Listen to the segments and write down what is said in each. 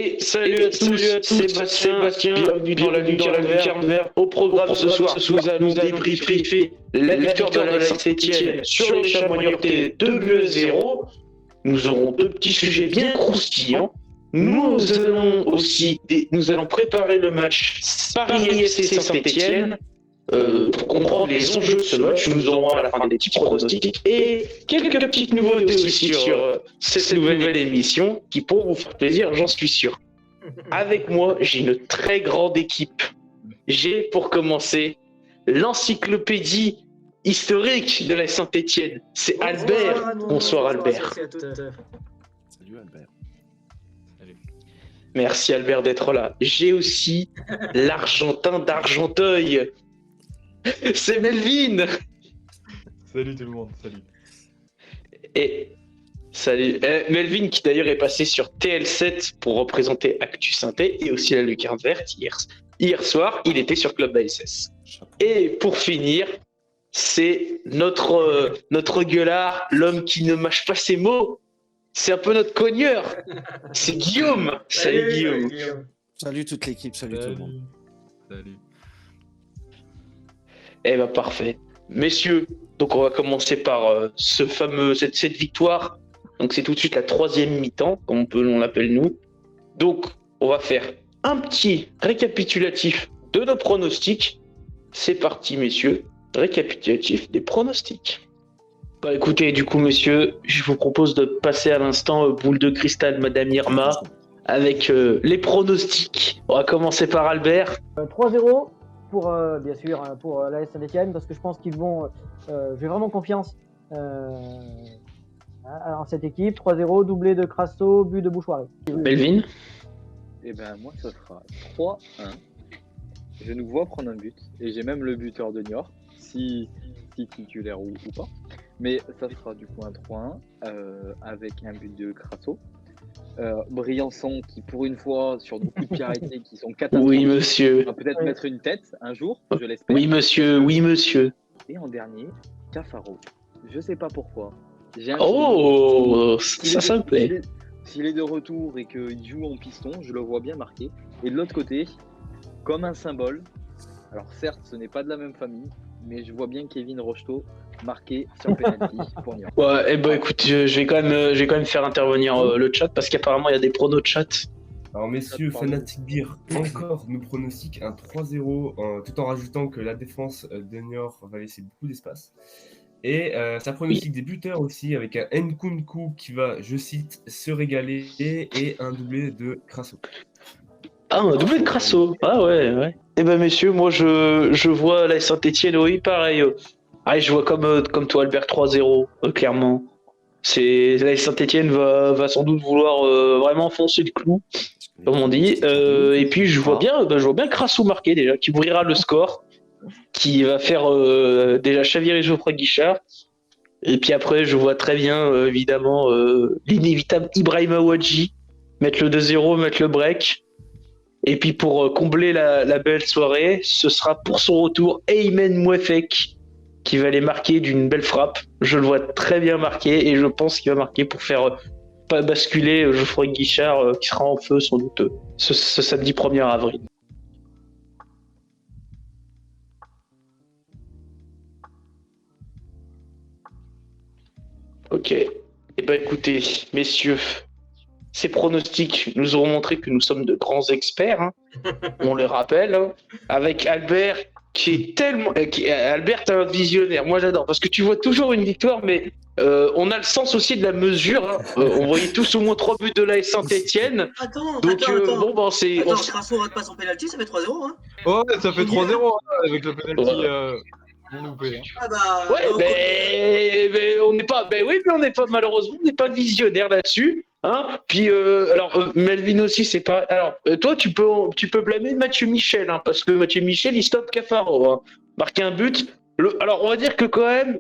Et salut à tous, Sébastien, bienvenue dans la Lucarne Vert. Au programme ce soir, nous allons débriefer la victoire de la Saint-Étienne sur les Chamois niortais 2-0. Nous aurons deux petits sujets bien croustillants. Nous allons préparer le match Paris-FC Saint-Étienne. Pour comprendre les enjeux de ce match, nous aurons à la fin des petits pronostics et quelques petites nouveautés aussi sur cette nouvelle émission qui pourront vous faire plaisir, j'en suis sûr. Avec moi, j'ai une très grande équipe. J'ai, pour commencer, l'encyclopédie historique de la Saint-Étienne. C'est Albert. Bonsoir Albert. Salut Albert. Salut. Merci Albert d'être là. J'ai aussi l'Argentin d'Argenteuil. C'est Melvin. Salut tout le monde, salut. Et salut. Melvin qui d'ailleurs est passé sur TL7 pour représenter Actu Sainté et aussi la Lucarne Verte hier soir, il était sur Club ASS. Et pour finir, c'est notre gueulard, l'homme qui ne mâche pas ses mots. C'est un peu notre cogneur. C'est Guillaume. Salut Guillaume. Salut toute l'équipe, salut tout le monde. Salut. Eh ben parfait. Messieurs, donc on va commencer par cette victoire. Donc c'est tout de suite la troisième mi-temps, comme on l'appelle nous. Donc on va faire un petit récapitulatif de nos pronostics. C'est parti messieurs, récapitulatif des pronostics. Bah écoutez, du coup messieurs, je vous propose de passer à l'instant boule de cristal Madame Irma avec les pronostics. On va commencer par Albert. 3-0. Pour bien sûr pour l'AS Saint-Étienne parce que je pense qu'ils vont j'ai vraiment confiance en cette équipe. 3-0, doublé de Crasso, but de Bouchoirie. Melvin. Et ben moi ça sera 3-1. Je nous vois prendre un but et j'ai même le buteur de Niort si titulaire ou pas. Mais ça sera du coup un 3-1 avec un but de Crasso. Briançon qui pour une fois sur nos coups de pied arrêtés qui sont catastrophiques. Oui monsieur. Va peut-être mettre une tête un jour, je l'espère. Oui monsieur, oui monsieur. Et en dernier, Cafaro. Je sais pas pourquoi. Ça me plaît. S'il est de retour et qu'il joue en piston, je le vois bien marqué. Et de l'autre côté, comme un symbole, alors certes ce n'est pas de la même famille, mais je vois bien Kevin Rocheteau marqué sur penalty pour Niort. Ouais, et bah écoute, je vais quand même faire intervenir le chat parce qu'apparemment il y a des pronos de chat. Alors messieurs, Fanatic Beer, encore nous pronostique un 3-0 tout en rajoutant que la défense de Niort va laisser beaucoup d'espace. Et ça pronostique des buteurs aussi avec un Nkunku qui va, je cite, se régaler et un doublé de Crasso. Ah, un doublé de Crasso. Ah ouais. Et ben messieurs, moi je vois la Saint-Étienne, oui, pareil. Je vois comme toi Albert 3-0, clairement. La Saint-Étienne va sans doute vouloir vraiment foncer le clou, comme on dit. Et puis je vois bien Crasso marquer déjà, qui ouvrira le score, qui va faire déjà chavirer Geoffroy Guichard. Et puis après, je vois très bien, évidemment, l'inévitable Ibrahima Ouadji mettre le 2-0, mettre le break. Et puis pour combler la belle soirée, ce sera pour son retour Aymen Mouefek qui va les marquer d'une belle frappe. Je le vois très bien marquer et je pense qu'il va marquer pour faire pas basculer Geoffroy Guichard qui sera en feu sans doute ce samedi 1er avril. Ok. Eh ben écoutez, messieurs, ces pronostics nous auront montré que nous sommes de grands experts, hein. On le rappelle, hein, avec Albert qui est tellement... Albert, t'es un visionnaire, moi j'adore, parce que tu vois toujours une victoire, mais on a le sens aussi de la mesure, hein. On voyait tous au moins 3 buts de la Saint-Étienne. Attends. Bon, ben c'est... Attends, Crasso rate pas son penalty, ça fait 3-0, hein. Ouais, ça fait 3-0 hein, avec le penalty non loupé. Ah bah... Ouais, mais on n'est pas... Ben oui, mais on n'est pas, malheureusement, on n'est pas visionnaire là-dessus. Hein. Puis Melvin aussi c'est pas. Alors toi tu peux blâmer Mathieu Michel, hein, parce que Mathieu Michel il stoppe Cafaro, hein. Marquer un but. Alors on va dire que quand même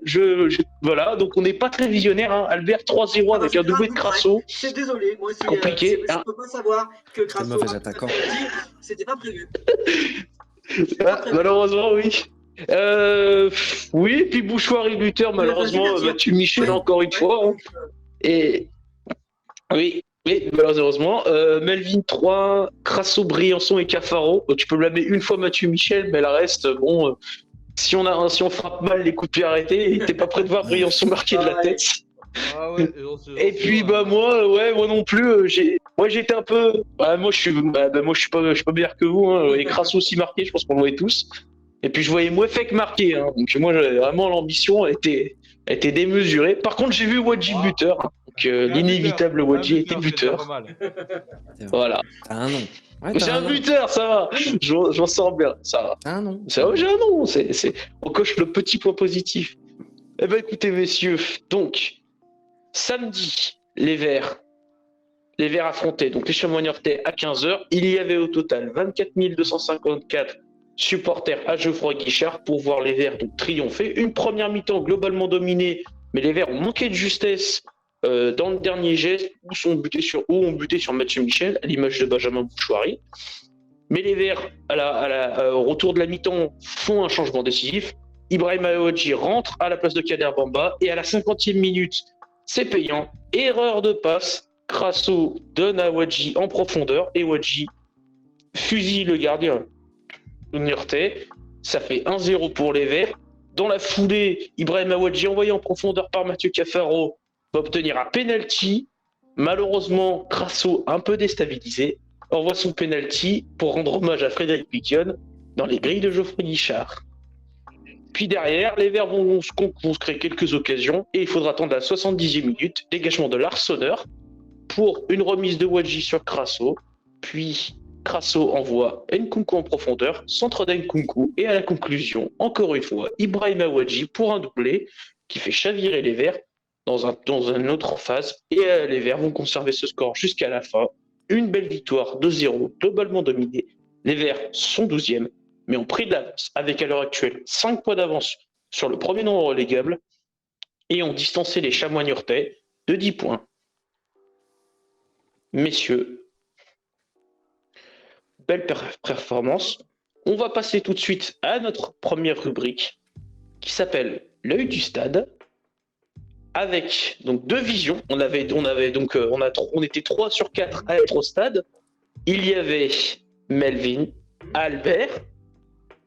voilà, donc on n'est pas très visionnaire, hein. Albert 3-0 avec un doublé de Crasso. C'est désolé, moi c'est compliqué. Je peux pas savoir que Crasso c'était pas prévu. Malheureusement oui. Oui, puis Bouchoirie buteur malheureusement Mathieu Michel encore une fois, hein. Et oui, Oui, malheureusement. Melvin 3, Crasso, Briançon et Cafaro. Tu peux blâmer une fois Mathieu Michel, mais la reste, bon, si on frappe mal les coups de pied arrêtés, t'es pas prêt de voir Briançon marquer de la tête. Ah ouais, Et puis moi, moi non plus, j'étais un peu, moi je suis pas meilleur que vous, hein. Et Crasso aussi marqué, je pense qu'on le voyait tous. Et puis je voyais Mouefek marquer, hein. Donc moi j'avais vraiment l'ambition, elle était démesurée. Par contre j'ai vu Wadji buteur, hein. Donc l'inévitable Wadji était buteur. Voilà. T'as un nom. Ouais, J'ai un buteur, ça va. J'en sors bien, ça va. T'as un nom. J'ai un nom, on coche le petit point positif. Eh ben écoutez messieurs, donc samedi, les Verts affrontaient donc les Chamois niortais à 15h. Il y avait au total 24 254 supporters à Geoffroy-Guichard pour voir les Verts donc triompher. Une première mi-temps globalement dominée, mais les Verts ont manqué de justesse dans le dernier geste où ont buté sur Mathieu Michel, à l'image de Benjamin Bouchouari. Mais les Verts, au retour de la mi-temps, font un changement décisif. Ibrahim Aouadji rentre à la place de Kader Bamba et à la 50e minute, c'est payant. Erreur de passe. Crasso donne à Wadji en profondeur et Wadji fusille le gardien niortais. Ça fait 1-0 pour les Verts. Dans la foulée, Ibrahim Aouadji, envoyé en profondeur par Mathieu Cafaro, va obtenir un penalty. Malheureusement, Crasso, un peu déstabilisé, envoie son penalty pour rendre hommage à Frédéric Piquion dans les grilles de Geoffroy Guichard. Puis derrière, les Verts vont se créer quelques occasions et il faudra attendre la 70e minute, dégagement de l'Arseneur pour une remise de Wadji sur Crasso. Puis Crasso envoie Nkunku en profondeur, centre d'Nkunku et à la conclusion, encore une fois, Ibrahim Aouadji pour un doublé qui fait chavirer les Verts dans une autre phase et les Verts vont conserver ce score jusqu'à la fin. Une belle victoire 2-0, globalement dominée. Les Verts sont 12e, mais ont pris de l'avance avec à l'heure actuelle 5 points d'avance sur le premier nombre relégable et ont distancé les Chamois niortais de 10 points. Messieurs, belle performance. On va passer tout de suite à notre première rubrique qui s'appelle l'œil du stade. Avec donc 2 visions. On était 3 sur 4 à être au stade. Il y avait Melvin, Albert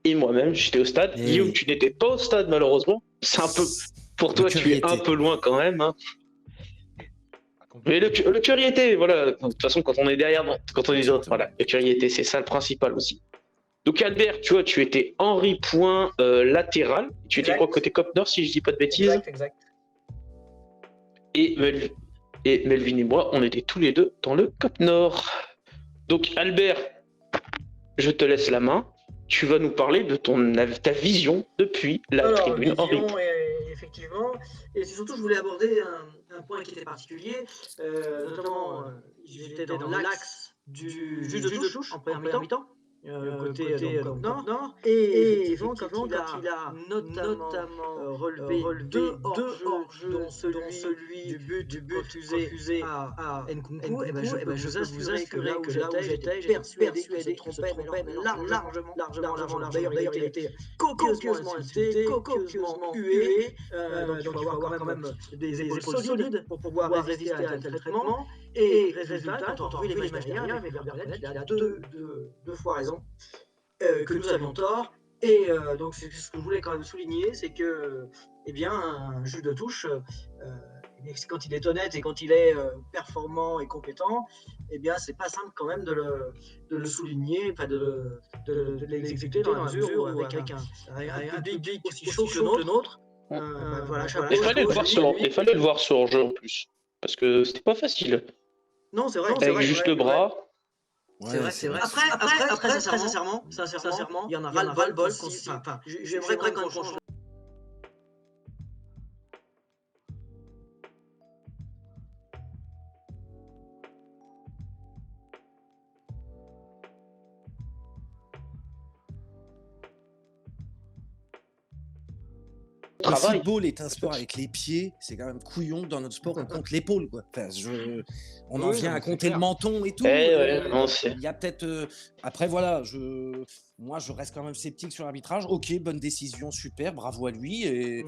et moi-même, j'étais au stade. Guillaume, tu n'étais pas au stade malheureusement. C'est un peu pour toi, tu es un peu loin quand même. Hein. Mais le cœur y était, voilà. De toute façon, quand on est derrière, quand on est autres, voilà, le cœur y était, c'est ça le principal aussi. Donc Albert, tu vois, tu étais Henri Point latéral. Tu étais quoi côté Cop Nord, si je dis pas de bêtises. Exact. Et Melvin et moi, on était tous les deux dans le Cop Nord. Donc Albert, je te laisse la main. Tu vas nous parler de ta vision depuis la tribune Henri. Effectivement, et surtout je voulais aborder un point qui était particulier, notamment j'étais dans l'axe du juge de touche en première mi-temps. Côté Nord, et effectivement, quand il a notamment relevé 2 hors-jeux, dont celui du but refusé à Nkunku, et je vous assurer que là où j'étais persuadé qu'il se trompait largement. D'ailleurs, il était copieusement insulté, copieusement hué, donc il faut avoir quand même des épaules solides pour pouvoir résister à un tel traitement. Et résultat, quand on revu les matchs derrière, il a deux fois raison que nous avions tort. Et donc c'est ce que je voulais quand même souligner, c'est que un juge de touche, quand il est honnête et quand il est performant et compétent, c'est pas simple quand même de le souligner, de l'exécuter dans la mesure où avec un public aussi chaud que le nôtre. Il fallait le voir sur hors-jeu en plus, parce que c'était pas facile. Non, c'est vrai. Avec juste le bras. Ouais, c'est vrai. Après, sincèrement, il y en a ras-le-bol. J'aimerais quand même qu'on change. le travail. football est un sport avec les pieds, c'est quand même couillon que dans notre sport on compte l'épaule, quoi. Enfin, on en Oui, vient non, à c'est compter le clair. menton et tout. Ouais, non, c'est. Il y a peut-être. Après, voilà, moi, je reste quand même sceptique sur l'arbitrage. Ok, bonne décision, super, bravo à lui. Et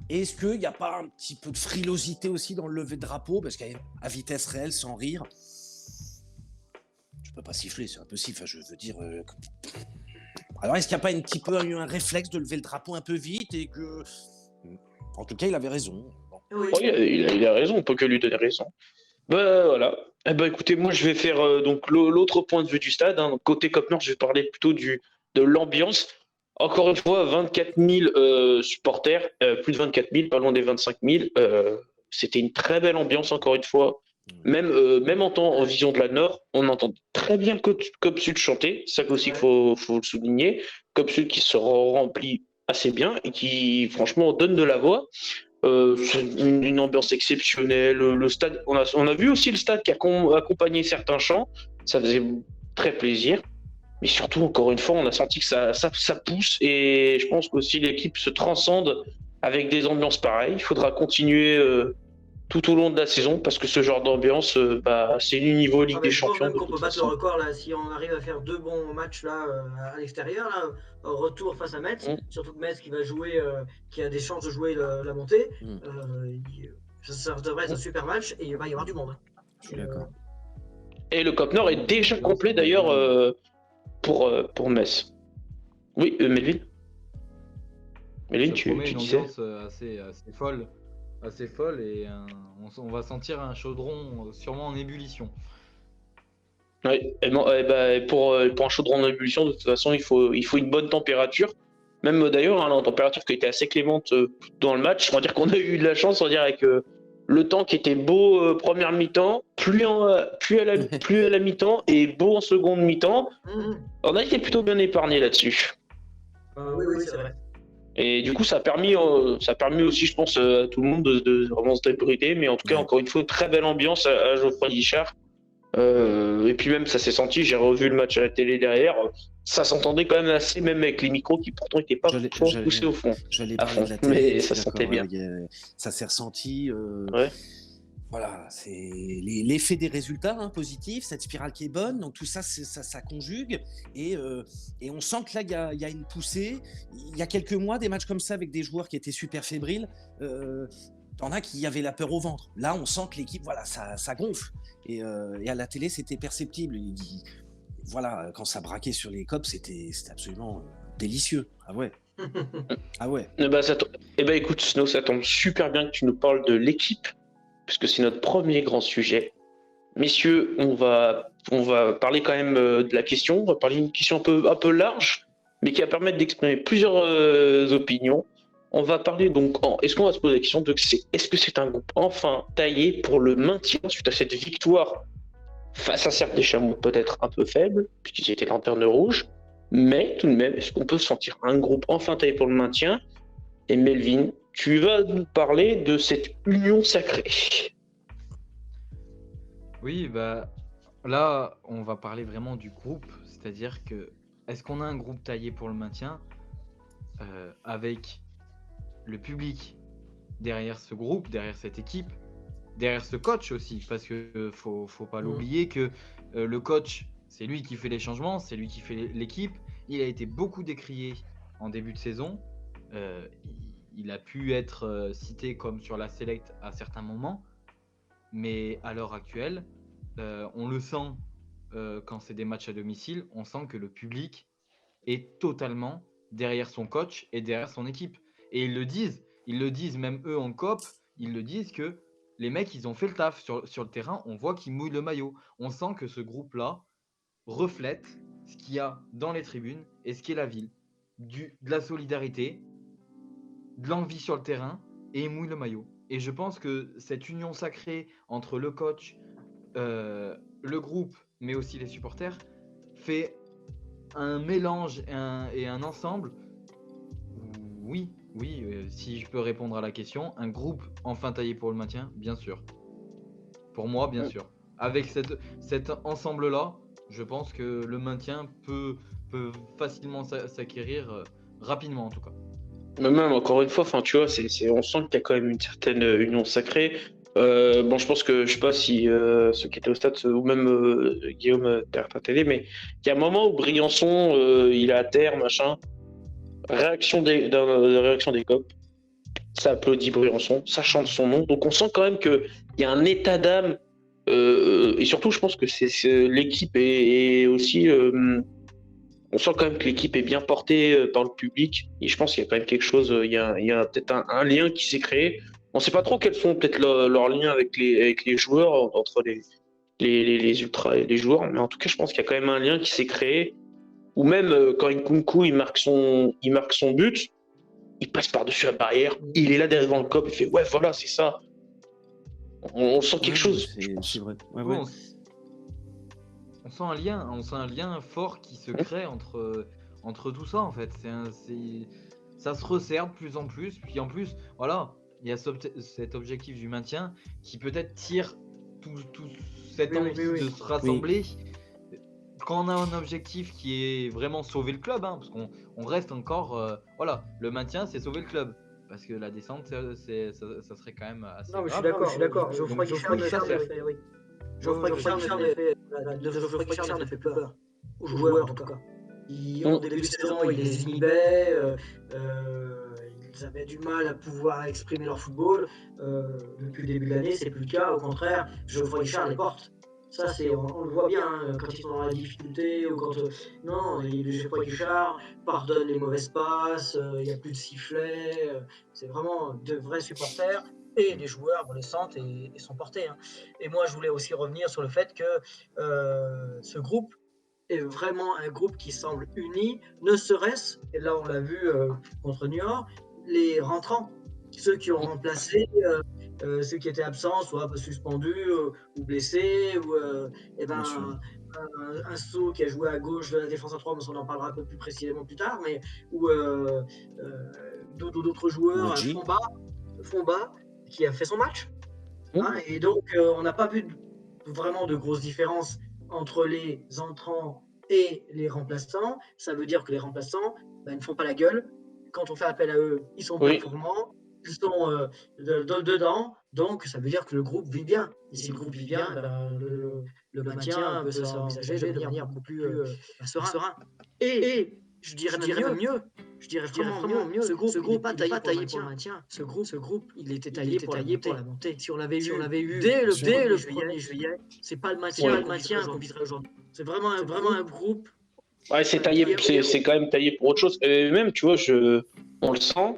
est-ce qu'il n'y a pas un petit peu de frilosité aussi dans le lever de drapeau? Parce qu'à vitesse réelle, sans rire, tu peux pas siffler, c'est impossible. Enfin, je veux dire. Alors, est-ce qu'il n'y a pas un petit peu eu un réflexe de lever le drapeau un peu vite et que. En tout cas, il avait raison. Bon. Oui. Oh, il a raison, on peut que lui donner raison. Bah voilà. Eh ben, écoutez, moi je vais faire donc l'autre point de vue du stade. Hein. Donc, côté Cop Nord, je vais parler plutôt de l'ambiance. Encore une fois, 24 000 supporters, plus de 24 000, pas loin des 25 000. C'était une très belle ambiance, encore une fois. Même en vision de la Nord, on entend très bien Cop Sud chanter. C'est ça aussi qu'il faut le souligner. Cop Sud qui se remplit assez bien et qui, franchement, donne de la voix. C'est une ambiance exceptionnelle. Le stade, on a vu aussi le stade qui a accompagné certains chants. Ça faisait très plaisir. Mais surtout, encore une fois, on a senti que ça pousse. Et je pense qu'aussi l'équipe se transcende avec des ambiances pareilles. Il faudra continuer tout au long de la saison parce que ce genre d'ambiance, c'est du niveau Ligue Ah, mais des je pense Champions. même De qu'on peut toute battre le façon. record là, si on arrive à faire 2 bons matchs là à l'extérieur, là, au retour face à Metz, surtout que Metz qui va jouer, qui a des chances de jouer la montée. Ça devrait être un super match et il va y avoir du monde. Je suis d'accord. Et le Cop Nord est déjà complet d'ailleurs pour Metz. Oui, Melvin. Melvin, Ça tu promet une disais. ambiance assez folle et on va sentir un chaudron sûrement en ébullition. Ouais, pour un chaudron en ébullition, de toute façon, il faut une bonne température. Même d'ailleurs, hein, la température qui a été assez clémente dans le match. On va dire qu'on a eu de la chance, on va dire, avec le temps qui était beau première mi-temps, pluie à la mi-temps et beau en seconde mi-temps. On a été plutôt bien épargné là-dessus. Oui, c'est vrai. Et du coup, ça a permis aussi, je pense, à tout le monde de vraiment se débrider. Mais en tout cas, encore une fois, très belle ambiance à Geoffroy Guichard. Et puis même, ça s'est senti, j'ai revu le match à la télé derrière, ça s'entendait quand même assez, même avec les micros qui pourtant n'étaient pas poussés au fond. J'allais À parler fond. de la télé, Mais je suis ça sentait d'accord, bien. ça s'est ressenti. Ouais. Voilà, c'est l'effet des résultats positifs, cette spirale qui est bonne, donc tout ça, ça conjugue, et on sent que là, il y a une poussée. Il y a quelques mois, des matchs comme ça avec des joueurs qui étaient super fébriles, t'en as qui avaient la peur au ventre. Là, on sent que l'équipe, voilà, ça gonfle, et à la télé, c'était perceptible. Voilà, quand ça braquait sur les cops, c'était absolument délicieux. Ah ouais. Ah ouais. Écoute, Snow, ça tombe super bien que tu nous parles de l'équipe, puisque c'est notre premier grand sujet. Messieurs, on va parler quand même de la question. On va parler d'une question un peu large, mais qui va permettre d'exprimer plusieurs opinions. On va parler donc, est-ce qu'on va se poser la question de est-ce que c'est un groupe enfin taillé pour le maintien suite à cette victoire face à certes des Chameaux peut-être un peu faibles, puisqu'ils étaient lanterne rouge, mais tout de même, est-ce qu'on peut sentir un groupe enfin taillé pour le maintien? Et Melvin, tu vas nous parler de cette union sacrée. Oui, là, on va parler vraiment du groupe, c'est-à-dire que est-ce qu'on a un groupe taillé pour le maintien avec le public derrière ce groupe, derrière cette équipe, derrière ce coach aussi, parce que faut pas l'oublier que le coach, c'est lui qui fait les changements, c'est lui qui fait l'équipe. Il a été beaucoup décrié en début de saison. Il a pu être cité comme sur la Select à certains moments, mais à l'heure actuelle, on le sent quand c'est des matchs à domicile, on sent que le public est totalement derrière son coach et derrière son équipe. Et ils le disent même eux en COP, ils le disent que les mecs, ils ont fait le taf sur le terrain, on voit qu'ils mouillent le maillot. On sent que ce groupe-là reflète ce qu'il y a dans les tribunes et ce qu'est la ville. De la solidarité, de l'envie sur le terrain, et ils mouillent le maillot. Et je pense que cette union sacrée entre le coach, le groupe, mais aussi les supporters, fait un mélange et un ensemble. Oui, si je peux répondre à la question, un groupe enfin taillé pour le maintien, bien sûr. Pour moi, bien sûr. Avec cet ensemble-là, je pense que le maintien peut facilement s'acquérir rapidement en tout cas. Mais même encore une fois, enfin, tu vois, on sent qu'il y a quand même une certaine union sacrée. Bon, je pense que je sais pas si ceux qui étaient au stade ou même Guillaume derrière ta télé, mais il y a un moment où Briançon, il est à terre, machin. Réaction des copes. Ça applaudit Briançon, ça chante son nom. Donc on sent quand même qu'il y a un état d'âme. Et surtout, je pense que l'équipe est aussi. On sent quand même que l'équipe est bien portée par le public. Et je pense qu'il y a quand même quelque chose. Il y a peut-être un lien qui s'est créé. On ne sait pas trop quels sont peut-être leurs liens avec les joueurs, entre les ultras et les joueurs. Mais en tout cas, je pense qu'il y a quand même un lien qui s'est créé. Ou même quand Nkunku il marque son but, il passe par-dessus la barrière, il est là derrière le cop, il fait ouais, voilà, c'est ça. On sent quelque chose. C'est vrai. Ouais, Ouais, ouais. on sent un lien fort qui se crée entre tout ça en fait. Ça se resserre de plus en plus. Puis en plus, voilà, il y a cet objectif du maintien qui peut-être tire tout cette envie de se rassembler. Quand on a un objectif qui est vraiment sauver le club, parce qu'on reste encore, voilà, le maintien c'est sauver le club. Parce que la descente, ça serait quand même assez Non, mais grave. je suis d'accord. Geoffroy Geoffroy Guichard Guichard ne fait peur aux joueurs en tout cas. Au début de saison, il les inhibait, ils avaient du mal à pouvoir exprimer leur football. Depuis le début de l'année, c'est plus le cas. Au contraire, Geoffroy Guichard les porte. Ça, on le voit bien quand ils sont dans la difficulté ou quand non, Geoffroy Guichard pardonne les mauvaises passes, il n'y a plus de sifflets. C'est vraiment de vrais supporters et les joueurs le sentent et sont portés. Et moi, je voulais aussi revenir sur le fait que ce groupe est vraiment un groupe qui semble uni, ne serait-ce, et là on l'a vu contre Niort, les rentrants, ceux qui ont remplacé ceux qui étaient absents, soit suspendus ou blessés, ou un saut qui a joué à gauche de la défense à 3, mais on en parlera un peu plus précisément plus tard, mais ou d'autres joueurs, Fomba, qui a fait son match. Et donc on n'a pas vu vraiment de grosses différences entre les entrants et les remplaçants. Ça veut dire que les remplaçants ne font pas la gueule. Quand on fait appel à eux, ils sont performants. Ils sont dedans, donc ça veut dire que le groupe vit bien. Et si le groupe vit bien, le maintien peut s'envisager de manière beaucoup plus serein. Et je dirais même mieux. Vraiment mieux. Ce groupe n'est pas taillé pour le maintien. Ce groupe, il était taillé pour la montée. Si on l'avait eu dès le 1er juillet, c'est pas le maintien qu'on viserait aujourd'hui. C'est vraiment un groupe. Ouais, c'est taillé, c'est quand même taillé pour autre chose. Et même, tu vois, on le sent.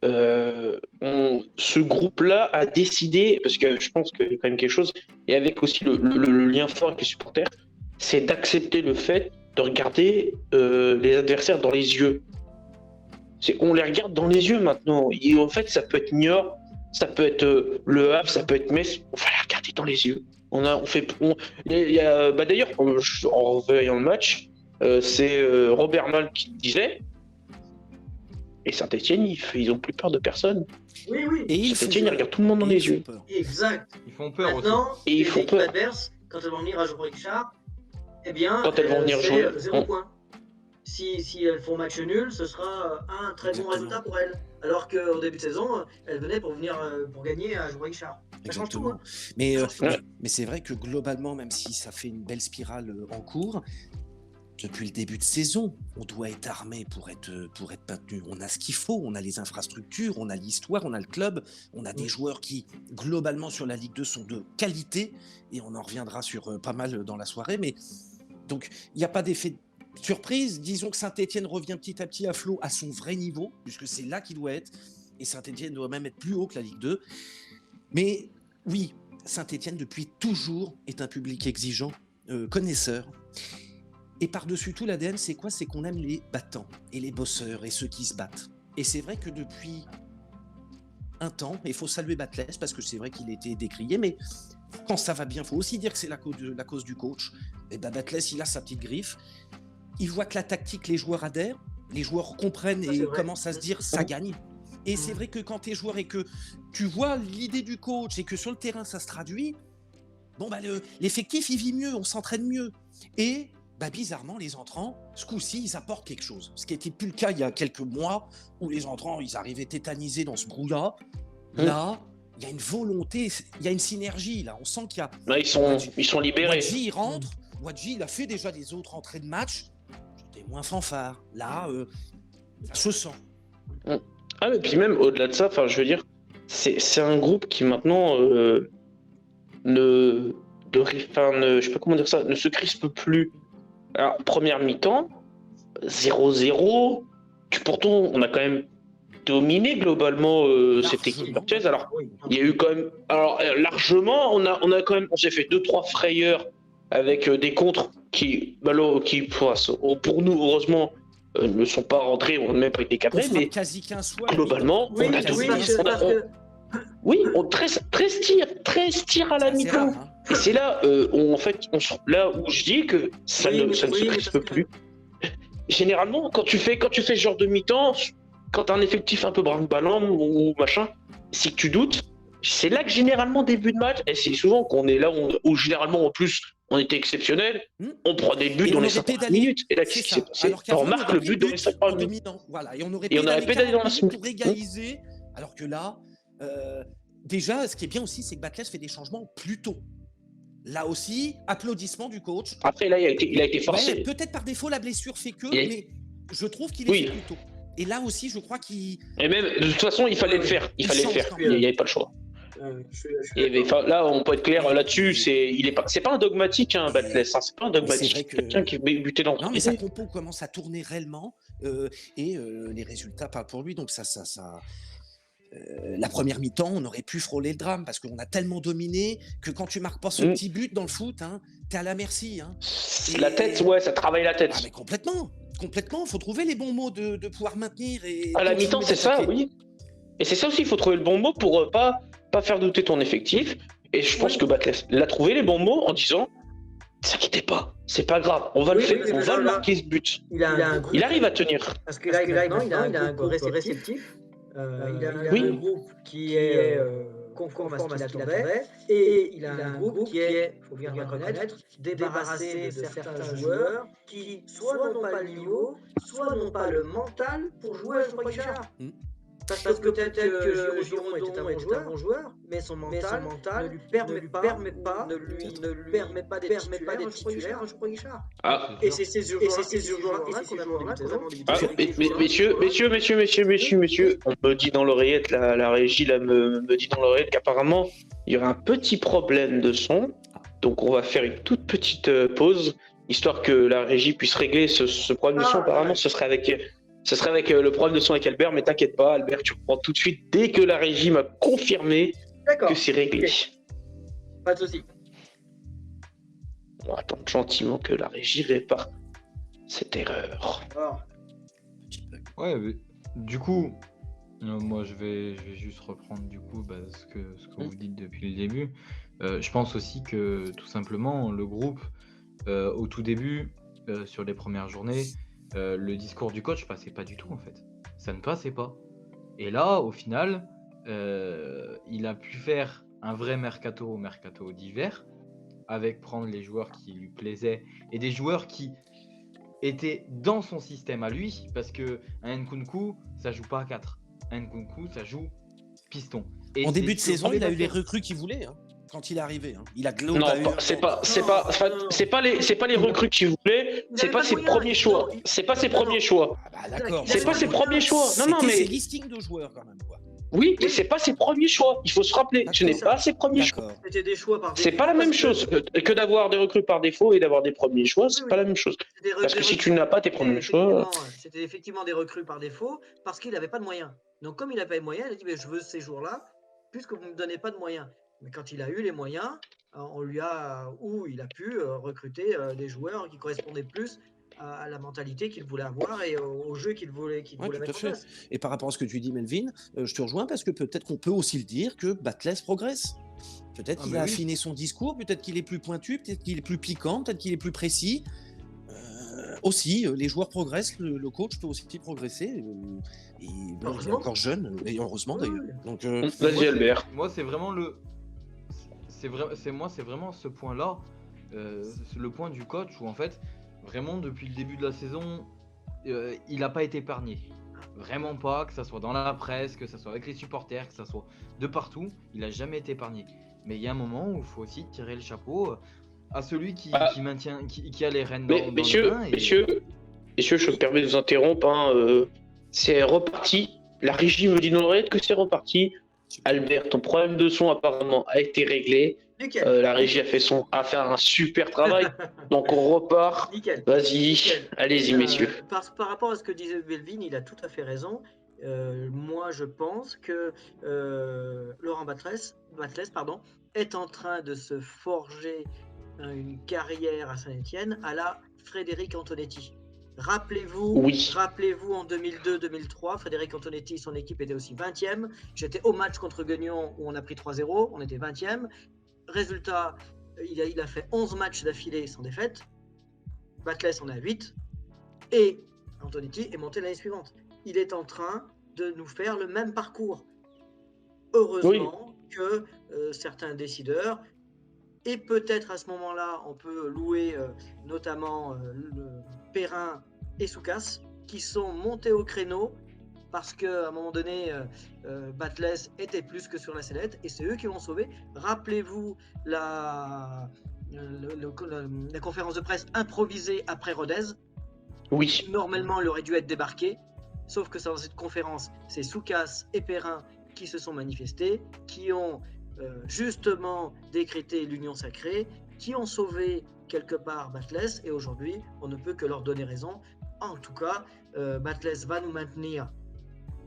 Ce groupe-là a décidé, parce que je pense qu'il y a quand même quelque chose, et avec aussi le lien fort avec les supporters, c'est d'accepter le fait de regarder les adversaires dans les yeux. On les regarde dans les yeux maintenant. Et en fait, ça peut être Niort, ça peut être Le Havre, ça peut être Metz. On va les regarder dans les yeux. D'ailleurs, en revoyant le match, c'est Robert Mal qui disait. Et Saint-Etienne, ils ont plus peur de personne. Oui. Et Saint-Etienne, ils regardent tout le monde dans les yeux. Exact. Ils font peur maintenant, aussi. Et ils font peur. Adverses, quand elles vont venir à Geoffroy Guichard, eh bien, quand elles vont venir jouer, 0 point. Si elles font match nul, ce sera un très bon résultat pour elles. Alors qu'au début de saison, elles venaient pour gagner à Geoffroy Guichard. Ça change tout. Mais c'est vrai que globalement, même si ça fait une belle spirale en cours, depuis le début de saison, on doit être armé pour être maintenu. On a ce qu'il faut, on a les infrastructures, on a l'histoire, on a le club, on a des joueurs qui, globalement, sur la Ligue 2 sont de qualité, et on en reviendra sur pas mal dans la soirée. Mais donc, il n'y a pas d'effet de surprise. Disons que Saint-Etienne revient petit à petit à flot à son vrai niveau, puisque c'est là qu'il doit être, et Saint-Etienne doit même être plus haut que la Ligue 2. Mais oui, Saint-Etienne, depuis toujours, est un public exigeant, connaisseur. Et par-dessus tout, l'ADN, c'est quoi? C'est qu'on aime les battants et les bosseurs et ceux qui se battent. Et c'est vrai que depuis un temps, il faut saluer Batles parce que c'est vrai qu'il a été décrié, mais quand ça va bien, il faut aussi dire que c'est la cause du coach. Et ben Batles, il a sa petite griffe. Il voit que la tactique, les joueurs adhèrent, les joueurs comprennent et commencent à se dire ça gagne. Et c'est vrai que quand tu es joueur et que tu vois l'idée du coach et que sur le terrain ça se traduit, l'effectif il vit mieux, on s'entraîne mieux. Et bah bizarrement, les entrants, ce coup-ci, ils apportent quelque chose. Ce qui n'était plus le cas il y a quelques mois, où les entrants, ils arrivaient tétanisés dans ce brouillard. Là, il y a une volonté, il y a une synergie. Là, on sent qu'il y a. Là, ils sont libérés. Wadji, il rentre. Wadji, il a fait déjà des autres entrées de match. C'était moins fanfare. Là, ça se sent. Ah, mais puis même au-delà de ça, enfin, je veux dire, c'est un groupe qui maintenant je sais pas comment dire ça, ne se crispe plus. Alors, première mi-temps, 0-0. Pourtant, on a quand même dominé globalement cette équipe portugaise. Alors, il y a eu quand même, largement, on s'est fait 2-3 frayeurs avec des contres qui pour nous, heureusement, ne sont pas rentrés, on n'a même pas été cabrés, mais quasi 15 fois. globalement, on a dominé. Oui, 13 tirs à la mi-temps. Et c'est là, là où je dis que ça ne se crispe plus. Généralement, quand tu fais ce genre de mi-temps, quand t'as un effectif un peu brinque-ballant ou machin, si tu doutes, c'est là que généralement début de match, et c'est souvent qu'on est là où généralement en plus on était exceptionnel, on prend des buts dans les 5 minutes. Et là, qu'est-ce qui s'est passé ? On remarque le but dans les 5 minutes. Voilà, et on aurait pédalé dans la semaine pour égaliser, alors que là, déjà, ce qui est bien aussi, c'est que Batles fait des changements plus tôt. Là aussi, applaudissements du coach. Après, là, il a été forcé. Ouais, peut-être par défaut, la blessure fait que, mais je trouve qu'il est fait plus tôt. Et là aussi, je crois qu'il. Et même, de toute façon, il fallait le faire. Il n'y avait pas le choix. Là, on peut être clair là-dessus. C'est pas un dogmatique, hein, Batles. C'est pas un dogmatique. C'est quelqu'un qui est buté dans. Non, mais sa compo commence à tourner réellement et les résultats parlent pour lui. Donc ça. La première mi-temps, on aurait pu frôler le drame parce qu'on a tellement dominé que quand tu marques pas ce petit but dans le foot, hein, t'es à la merci. Hein. La tête, ouais, ça travaille la tête. Ah, mais complètement. Il faut trouver les bons mots de pouvoir maintenir. À la mi-temps, c'est ça, oui. Et c'est ça aussi, il faut trouver le bon mot pour pas faire douter ton effectif. Et je pense que Batles l'a trouvé les bons mots en disant ne s'inquiétez pas, c'est pas grave, on va le faire, on va marquer ce but. Il arrive à tenir. Parce que là, il a un groupe réceptif. Il a un groupe qui est conforme à ce qu'il attendait, et il a un groupe qui est, il faut bien le reconnaître, débarrassé de certains joueurs qui soit n'ont pas le niveau, soit n'ont pas le mental pour jouer à Geoffroy Guichard. Parce que peut-être que Giron était un bon joueur, mais son mental ne lui permet pas d'être titulaire à Geoffroy Guichard. Et c'est ces joueurs-là qu'on a Messieurs, on me dit dans l'oreillette, la régie là, me dit dans l'oreillette qu'apparemment il y aura un petit problème de son, donc on va faire une toute petite pause, histoire que la régie puisse régler ce problème de son. Apparemment, ce serait avec le problème de son avec Albert, mais t'inquiète pas, Albert, tu reprends tout de suite dès que la régie m'a confirmé que c'est réglé. Okay. Pas de soucis. On va attendre gentiment que la régie répare cette erreur. Ouais, mais, du coup, moi je vais juste reprendre du coup ce que vous dites depuis le début. Je pense aussi que tout simplement le groupe, au tout début, sur les premières journées, le discours du coach passait pas du tout en fait. Ça ne passait pas. Et là, au final, il a pu faire un vrai mercato d'hiver, avec prendre les joueurs qui lui plaisaient et des joueurs qui étaient dans son système à lui, parce que un Nkunku, ça joue pas à 4. Un Nkunku, ça joue piston. Et en début de saison, il a eu les recrues qu'il voulait. Hein. Quand il est arrivé, hein. Il a c'est pas les recrues qu'il voulait, c'est pas ses premiers choix. C'est pas ses premiers choix. C'est pas ses premiers choix. Non, mais c'est listing de joueurs quand même, quoi. Oui, mais c'est pas ses premiers choix. Il faut se rappeler, ce n'est pas ses premiers choix. C'était des choix par défaut. C'est pas la même chose que d'avoir des recrues par défaut et d'avoir des premiers choix. C'est pas la même chose. Parce que si tu n'as pas tes premiers choix, c'était effectivement des recrues par défaut parce qu'il n'avait pas de moyens. Donc comme il n'avait pas de moyens, il a dit je veux ces jours-là puisque vous me donnez pas de moyens. Mais quand il a eu les moyens, il a pu recruter des joueurs qui correspondaient plus à la mentalité qu'il voulait avoir et au jeu qu'il voulait mettre en place. Et par rapport à ce que tu dis, Melvin, je te rejoins parce que peut-être qu'on peut aussi le dire que Batles progresse. Peut-être qu'il a affiné son discours, peut-être qu'il est plus pointu, peut-être qu'il est plus piquant, peut-être qu'il est plus précis. Aussi, les joueurs progressent, le coach peut aussi progresser. Il est encore jeune, et heureusement d'ailleurs. Donc, vas-y Albert. Moi, c'est vraiment c'est vraiment ce point-là, le point du coach où en fait, vraiment depuis le début de la saison, il n'a pas été épargné. Vraiment pas, que ça soit dans la presse, que ça soit avec les supporters, que ça soit de partout, il a jamais été épargné. Mais il y a un moment où il faut aussi tirer le chapeau à celui qui maintient, qui a les rênes dans le bain. Messieurs, je me permets de vous interrompre. C'est reparti. La régie me dit dans l'oreillette que c'est reparti. Albert, ton problème de son apparemment a été réglé. La régie a fait un super travail. Donc on repart. Nickel. Vas-y, allez-y messieurs. Par rapport à ce que disait Belvin, il a tout à fait raison. Moi, je pense que Laurent Batles, est en train de se forger une carrière à Saint-Étienne à la Frédéric Antonetti. Rappelez-vous en 2002-2003, Frédéric Antonetti, son équipe était aussi 20e. J'étais au match contre Guignon où on a pris 3-0, on était 20e. Résultat, il a fait 11 matchs d'affilée sans défaite. Batles en a 8. Et Antonetti est monté l'année suivante. Il est en train de nous faire le même parcours. Heureusement que certains décideurs, et peut-être à ce moment-là, on peut louer notamment Perrin et Soukas, qui sont montés au créneau parce qu'à un moment donné, Batles était plus que sur la sellette, et c'est eux qui l'ont sauvé. Rappelez-vous la conférence de presse improvisée après Rodez. Oui. Normalement, il aurait dû être débarqué, sauf que dans cette conférence, c'est Soukas et Perrin qui se sont manifestés, qui ont justement décrété l'union sacrée, qui ont sauvé quelque part Batles, et aujourd'hui, on ne peut que leur donner raison. En tout cas, Batles va nous maintenir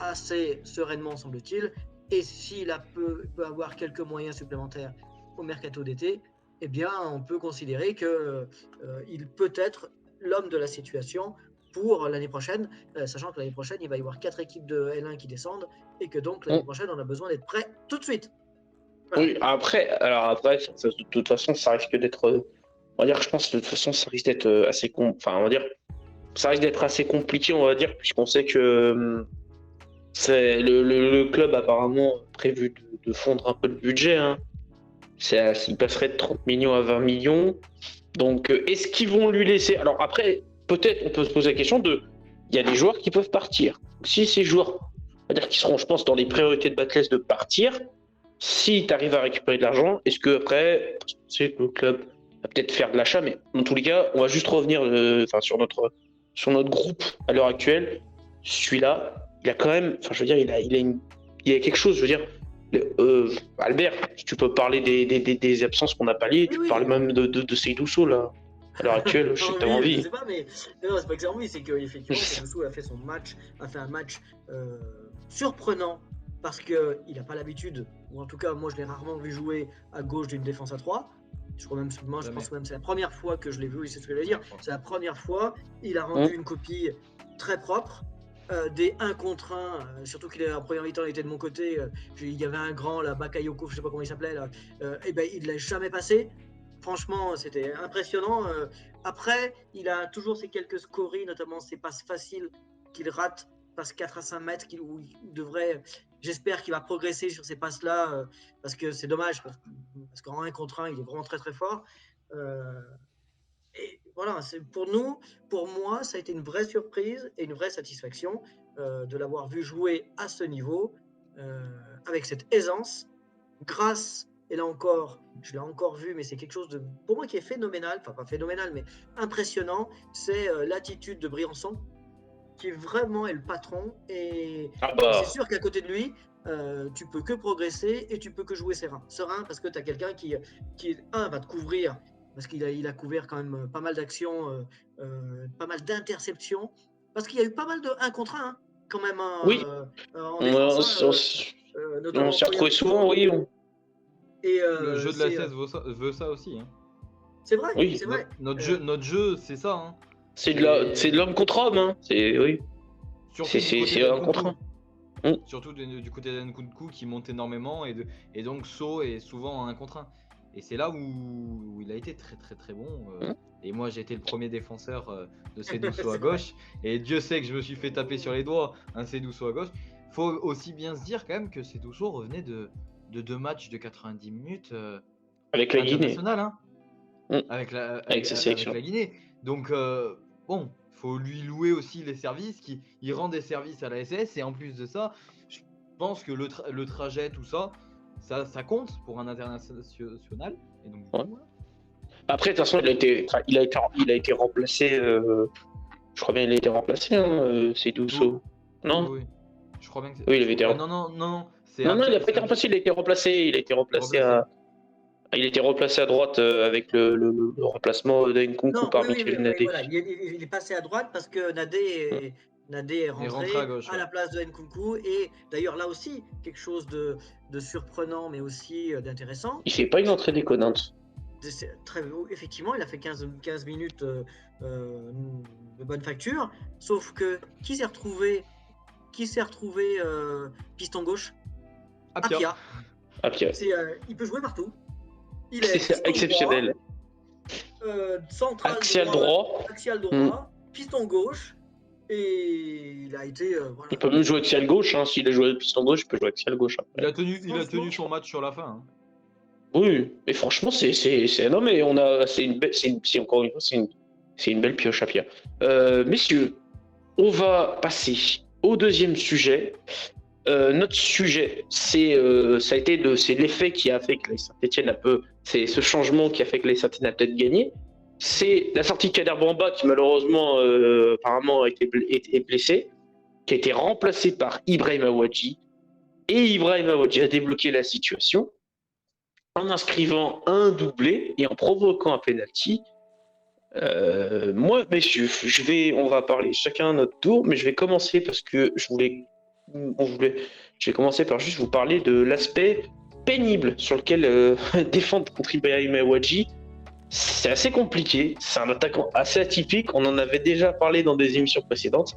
assez sereinement, semble-t-il, et s'il peut avoir quelques moyens supplémentaires au mercato d'été, eh bien, on peut considérer qu'il peut être l'homme de la situation pour l'année prochaine, sachant que l'année prochaine, il va y avoir 4 équipes de L1 qui descendent, et que donc l'année prochaine, on a besoin d'être prêt tout de suite. Voilà. Oui, après, de toute façon, ça risque d'être, on va dire, je pense, de toute façon, ça risque d'être assez, on va dire, ça risque d'être assez compliqué, on va dire, puisqu'on sait que c'est le club apparemment prévu de fondre un peu le budget. Il passerait de 30 millions à 20 millions. Donc, est-ce qu'ils vont lui laisser? Alors après, peut-être, on peut se poser la question il y a des joueurs qui peuvent partir. Si ces joueurs, on va dire qu'ils seront, je pense, dans les priorités de Batles de partir, si tu arrives à récupérer de l'argent, est-ce que après, c'est que le club va peut-être faire de l'achat, mais dans tous les cas, on va juste revenir sur notre groupe à l'heure actuelle. Celui-là, il a quand même, je veux dire, il y a quelque chose, je veux dire. Albert, tu peux parler des absences qu'on n'a pas liées, tu peux parler même de Seydou Sow là, à l'heure actuelle, je sais que t'as envie. Je sais pas, mais non, c'est pas que j'ai envie, c'est qu'effectivement, Seydou Sow a fait un match surprenant, parce qu'il n'a pas l'habitude, ou en tout cas, moi je l'ai rarement vu jouer à gauche d'une défense à 3. Je pense même que c'est la première fois que je l'ai vu, c'est ce que je vais dire. C'est la première fois, il a rendu une copie très propre. Des 1 contre 1, surtout qu'il est en première mi-temps, il était de mon côté. Il y avait un grand, là, Bakayoko, je sais pas comment il s'appelait, là. Et ben il l'a jamais passé. Franchement, c'était impressionnant. Après, il a toujours ces quelques scories, notamment ses passes faciles qu'il rate, passes 4 à 5 mètres, où il devrait. J'espère qu'il va progresser sur ces passes-là, parce que c'est dommage, parce qu'en 1 contre 1, il est vraiment très très fort. Et voilà, pour moi, ça a été une vraie surprise et une vraie satisfaction de l'avoir vu jouer à ce niveau, avec cette aisance, grâce, et là encore, je l'ai encore vu, mais c'est quelque chose pour moi qui est phénoménal, enfin pas phénoménal, mais impressionnant, c'est l'attitude de Briançon, qui vraiment est le patron, et c'est sûr qu'à côté de lui, tu peux que progresser et tu peux que jouer serein, parce que tu as quelqu'un qui va te couvrir, parce qu'il a couvert quand même pas mal d'actions, pas mal d'interceptions, parce qu'il y a eu pas mal de 1 contre 1 quand même. En défense, on s'y retrouvé souvent, oui. Et le jeu de la 16 veut ça aussi. C'est vrai, oui, c'est vrai. Notre jeu, c'est ça. C'est de l'homme contre homme. C'est un contre un. Surtout du côté d'Nkunku qui monte énormément, et donc Sow est souvent un contre 1. Et c'est là où il a été très très très bon. Et moi j'ai été le premier défenseur de Seydou Sow à gauche. Et Dieu sait que je me suis fait taper sur les doigts un Seydou Sow à gauche. Faut aussi bien se dire quand même que Seydou Sow revenait de 2 matchs de 90 minutes avec la Guinée. Avec la sélection. Avec la Guinée. Donc, bon, faut lui louer aussi les services, il rend des services à la SS, et en plus de ça, je pense que le trajet, tout ça, ça compte pour un international. Et donc, Ouais. Après, de toute façon, il a été remplacé. Je crois bien qu'il a été remplacé, hein, c'est Douceau. Non, oui. Je crois bien que c'est. Oui, il avait été Non, non. non, il n'a pas été remplacé, il a été remplacé. Il a été remplacé il a été remplacé à droite avec le remplacement d'Nkunku Non, par oui, Michael mais Nadé. voilà, il est passé à droite parce que Nadé est rentré à gauche, à ouais. la place de Nkunku. Et d'ailleurs, là aussi, quelque chose de surprenant, mais aussi d'intéressant. Il fait pas une entrée déconnante. Effectivement, il a fait 15 minutes de bonne facture. Sauf que qui s'est retrouvé piston gauche? Apia. Apia. Il peut jouer partout. Il est C'est exceptionnel. Central Axial droit. Axial droit, piston gauche, et il a été. Voilà. Il peut même jouer axial gauche. Hein. S'il a joué piston gauche, il peut jouer axial gauche. Il a tenu son match sur la fin. Hein. Oui, mais franchement, non, mais encore une fois, c'est une belle pioche à Pia. Messieurs, on va passer au deuxième sujet. Notre sujet, c'est l'effet qui a fait que les Saint-Etienne c'est ce changement qui a fait que les Saint-Etienne a peut-être gagné. C'est la sortie de Kader Bamba qui malheureusement apparemment a été blessé, qui a été remplacé par Ibrahim Awadji. Et Ibrahim Awadji a débloqué la situation en inscrivant un doublé et en provoquant un penalty. Moi, messieurs, on va parler chacun à notre tour, mais je vais commencer parce que je vais commencer par juste vous parler de l'aspect pénible sur lequel défendre contre Ibrahim Awadji. C'est assez compliqué, c'est un attaquant assez atypique, on en avait déjà parlé dans des émissions précédentes.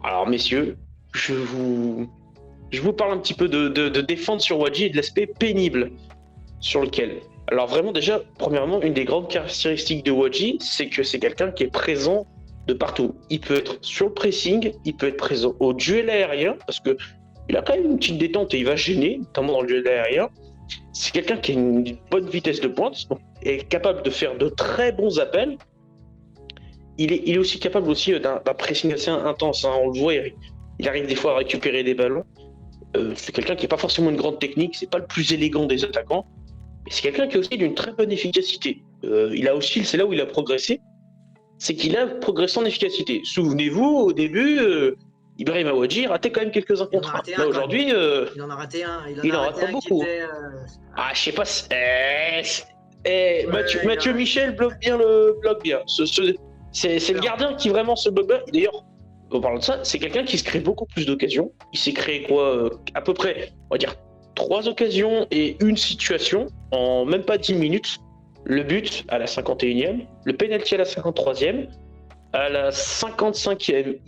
Alors messieurs, je vous parle un petit peu de défendre sur Awadji et de l'aspect pénible sur lequel. Alors vraiment déjà, premièrement, une des grandes caractéristiques de Awadji, c'est que c'est quelqu'un qui est présent de partout. Il peut être sur le pressing, il peut être présent au duel aérien, parce que il a quand même une petite détente et il va gêner, notamment dans le duel aérien. C'est quelqu'un qui a une bonne vitesse de pointe, donc est capable de faire de très bons appels. Il est aussi capable aussi d'un pressing assez intense. Hein. On le voit, il arrive des fois à récupérer des ballons. C'est quelqu'un qui n'est pas forcément une grande technique, c'est pas le plus élégant des attaquants, mais c'est quelqu'un qui est aussi d'une très bonne efficacité. C'est là où il a progressé, c'est qu'il a progressé en efficacité. Souvenez-vous, au début, Ibrahim Awadji ratait quand même quelques-uns contre un. Là aujourd'hui, il en a raté un. Il en rate pas beaucoup. Je sais pas. Mathieu Michel bloque bien c'est le gardien qui vraiment se bloque bien. D'ailleurs, en parlant de ça, c'est quelqu'un qui se crée beaucoup plus d'occasions. Il s'est créé à peu près, on va dire, 3 occasions et une situation en même pas 10 minutes. Le but à la 51e, le penalty à la 53e, à la 55e,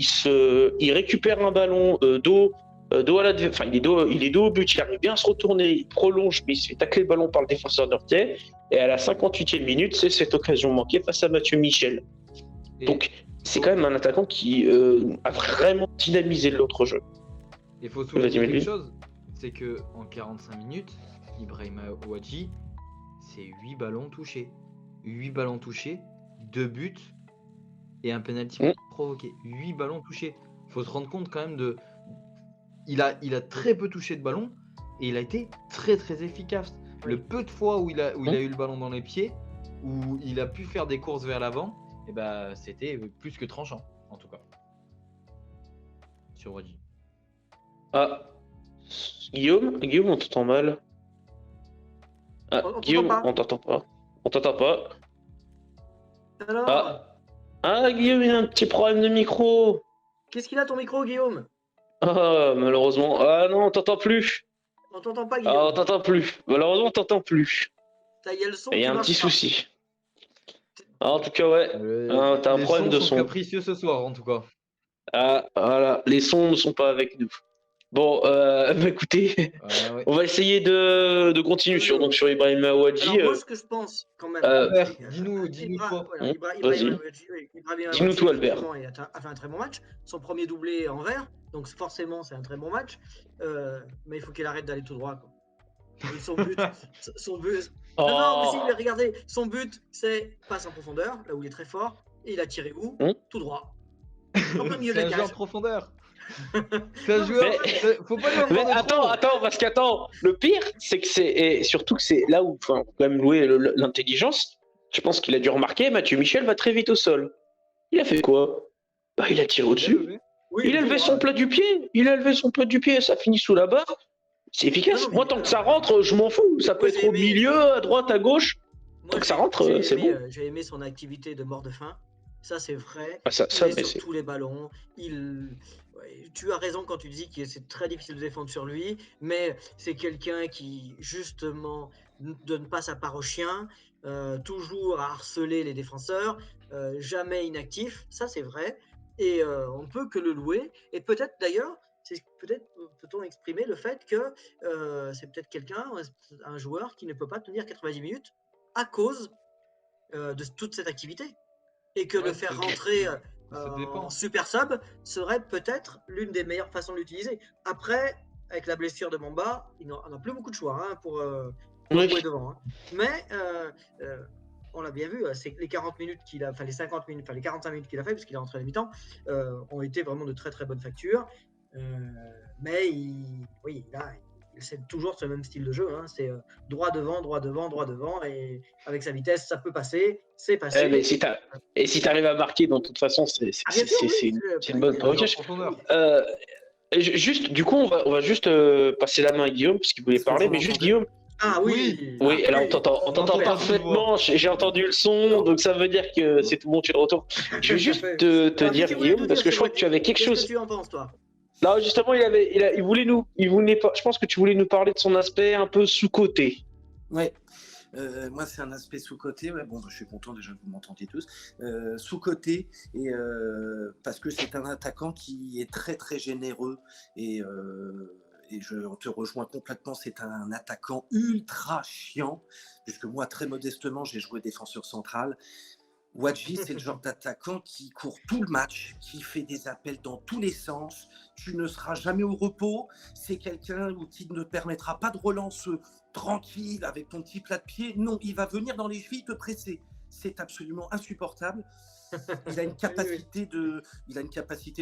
il récupère un ballon dos à la il est dos au but, il arrive bien à se retourner, il prolonge, mais il se fait tacler le ballon par le défenseur d'Ortier. Et à la 58e minute, c'est cette occasion manquée face à Mathieu Michel. Donc c'est quand même un attaquant qui a vraiment dynamisé l'autre jeu. Il faut souligner quelque chose, c'est que en 45 minutes, Ibrahim Awadji, c'est 8 ballons touchés. 8 ballons touchés, 2 buts et un penalty provoqué. 8 ballons touchés. Il faut se rendre compte quand même de... Il a très peu touché de ballon et il a été très très efficace. Le peu de fois où il a eu le ballon dans les pieds, où il a pu faire des courses vers l'avant, et c'était plus que tranchant, en tout cas. Sur Awadji. Ah, Guillaume, on t'entend mal. Ah, Guillaume, on t'entend pas. Alors Guillaume, il a un petit problème de micro. Qu'est-ce qu'il a ton micro, Guillaume? Ah, malheureusement. Ah non, on t'entend plus. On t'entend pas, Guillaume. Ah, on t'entend plus. Malheureusement, on t'entend plus. Il y a le son. Il y a un petit souci. En tout cas, ouais. T'as un problème de son. Capricieux ce soir, en tout cas. Ah, voilà. Les sons ne sont pas avec nous. Bon, écoutez, ouais. On va essayer de continuer sur Ibrahim Awadji. Alors, moi, ce que je pense, quand même... dis-nous toi. Dis-nous tout, Albert. Il a fait un très bon match. Son premier doublé en vert, donc forcément, c'est un très bon match. Mais il faut qu'il arrête d'aller tout droit, quoi. Son but... Non, mais si, regardez, son but, c'est passe en profondeur, là où il est très fort, Et il a tiré où? Tout droit. En plein milieu de C'est la un joueur cage. de profondeur. C'est un joueur. Faut pas lui en Mais demander trop. attends, parce qu'attends, le pire, c'est que et surtout que c'est là où, enfin, faut quand même louer l'intelligence. Je pense qu'il a dû remarquer, Mathieu Michel va très vite au sol. Il a fait quoi? Bah, il a tiré au-dessus. Oui, Il a levé son plat du pied. Et ça finit sous la barre. C'est efficace. Non, mais- Moi, tant que ça rentre, je m'en fous. Ça peut Moi, j'ai être au aimé- milieu, à droite, à gauche. Moi, Tant que ça j'ai- rentre, j'ai c'est aimé, bon. J'ai aimé son activité de mort de faim. Ça, c'est vrai. Ah, ça, Il est mais sur c'est. tous les ballons. Tu as raison quand tu dis que c'est très difficile de défendre sur lui, mais c'est quelqu'un qui, justement, ne donne pas sa part au chien, toujours à harceler les défenseurs, jamais inactif. Ça, c'est vrai. Et on ne peut que le louer. Et peut-être, d'ailleurs, peut-on exprimer le fait que c'est peut-être un joueur qui ne peut pas tenir 90 minutes à cause de toute cette activité. Et que Ouais, le faire ça- rentrer ça dépend. en super sub serait peut-être l'une des meilleures façons de l'utiliser. Après, avec la blessure de Bamba, il n'en a plus beaucoup de choix pour Oui. jouer devant. Mais on l'a bien vu, c'est les 40 minutes qu'il a, enfin les 50 minutes, enfin les 45 minutes qu'il a fait, parce qu'il est rentré à la mi-temps, ont été vraiment de très très bonne facture. Mais c'est toujours ce même style de jeu. C'est droit devant, et avec sa vitesse, ça peut passer, c'est passé. Mais si t'arrives à marquer, de toute façon, c'est Bien sûr, oui, une bonne. C'est un Ok, joueur de profondeur. juste, du coup, on va juste passer la main à Guillaume, parce qu'il voulait Est-ce que parler, vous mais juste m'entendez? Guillaume. Ah oui. Oui, alors on t'entend On t'entend parfaitement, j'ai entendu le son, donc ça veut dire que c'est tout bon, tu es de retour. Je vais juste te Alors, dire, qu'est-ce que tu voulais Guillaume, nous parce que dire, je crois que tu avais quelque Qu'est-ce chose. que tu en penses, toi? Non, justement, il voulait pas. Je pense que tu voulais nous parler de son aspect un peu sous-coté. Ouais. Moi, c'est un aspect sous-coté. Ouais, bon, je suis content déjà que vous m'entendiez tous. Sous-coté, et parce que c'est un attaquant qui est très très généreux, et je te rejoins complètement. C'est un attaquant ultra chiant, puisque moi, très modestement, j'ai joué défenseur central. Wadji, c'est le genre d'attaquant qui court tout le match, qui fait des appels dans tous les sens. Tu ne seras jamais au repos. C'est quelqu'un qui ne permettra pas de relance tranquille avec ton petit plat de pied. Non, il va venir dans les chevilles te presser. C'est absolument insupportable. Il a une capacité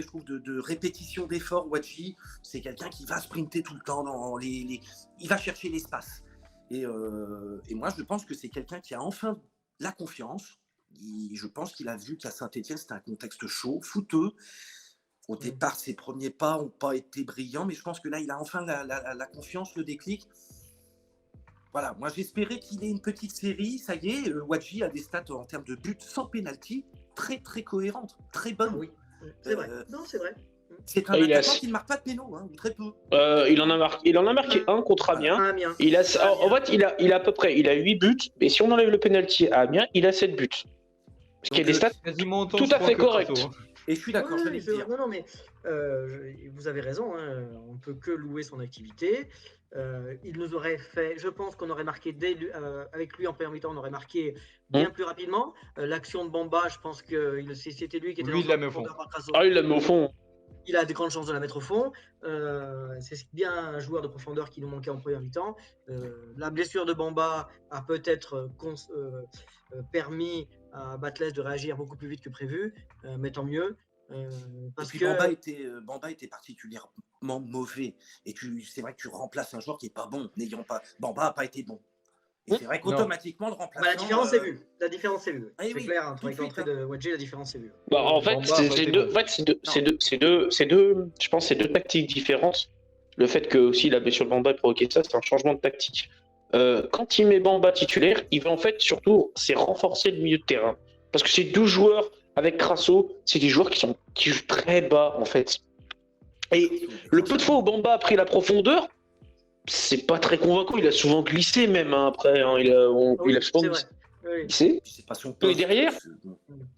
je trouve, de répétition d'effort. Wadji, c'est quelqu'un qui va sprinter tout le temps il va chercher l'espace. Et moi, je pense que c'est quelqu'un qui a enfin la confiance. Je pense qu'il a vu qu'à Saint-Etienne, c'était un contexte chaud, fouteux. Au départ, ses premiers pas n'ont pas été brillants, mais je pense que là, il a enfin la confiance, le déclic. Voilà, moi j'espérais qu'il ait une petite série. Ça y est, Wadji a des stats en termes de buts sans pénalty très très cohérentes, très bonnes. Oui, c'est vrai. Non, c'est vrai. C'est un attaquant qui ne marque pas de pénaux, ou très peu. Il en a marqué un contre Amiens. Amiens. En fait, il a à peu près 8 buts, et si on enlève le penalty à Amiens, il a 7 buts. Ce qui est des stats Quasiment autant, tout je à crois, fait que correct. Crasso. Et je suis d'accord, j'allais le dire. Non, mais vous avez raison, on ne peut que louer son activité. Il nous aurait fait, je pense qu'on aurait marqué avec lui en première mi-temps, on aurait marqué bien plus rapidement. L'action de Bamba, je pense que c'était lui qui était Lui, il la met au profondeur fond. par Crasso. Ah, il la met au fond. Il a des grandes chances de la mettre au fond. C'est bien un joueur de profondeur qui nous manquait en première mi-temps. La blessure de Bamba a peut-être permis à Batles de réagir beaucoup plus vite que prévu, mais tant mieux. Parce puis que Bamba était particulièrement mauvais. Et c'est vrai que tu remplaces un joueur qui n'est pas bon. Bamba n'a pas été bon. Et c'est vrai qu'automatiquement, le remplacement... la différence est vue. La différence est vue. Ah, c'est oui, clair, entre tout de l'entrée suite, de Wadji, la différence est vue. En fait, Bamba a pas été bon. je pense que c'est deux tactiques différentes. Le fait que aussi la blessure de Bamba ait provoqué ça, c'est un changement de tactique. Quand il met Bamba titulaire, il va en fait surtout renforcer le milieu de terrain. Parce que ces 12 joueurs avec Crasso, c'est des joueurs qui jouent très bas en fait. Et le peu de fois où Bamba a pris la profondeur, c'est pas très convaincant. Il a souvent glissé même après. Il a souvent glissé. C'est pas son Et poste. derrière,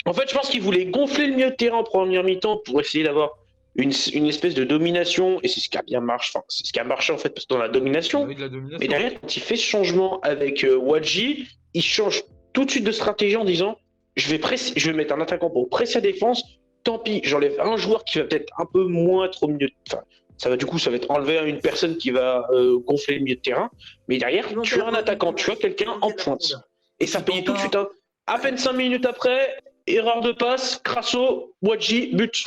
en fait, je pense qu'il voulait gonfler le milieu de terrain en première mi-temps pour essayer d'avoir une espèce de domination. Et c'est ce qui a bien marché. Enfin, c'est ce qui a marché en fait parce que dans la domination. Oui, de la domination. Mais derrière, quand il fait ce changement avec Wadji, il change tout de suite de stratégie en disant je vais mettre un attaquant pour presser la défense. Tant pis, j'enlève un joueur qui va peut-être un peu moins être au milieu. Enfin, ça va être enlevé à une personne qui va gonfler le milieu de terrain. Mais derrière, tu as un attaquant, tu as quelqu'un en pointe. Et ça paye tout de suite. À peine 5 minutes après, erreur de passe, Crasso, Wadji, but.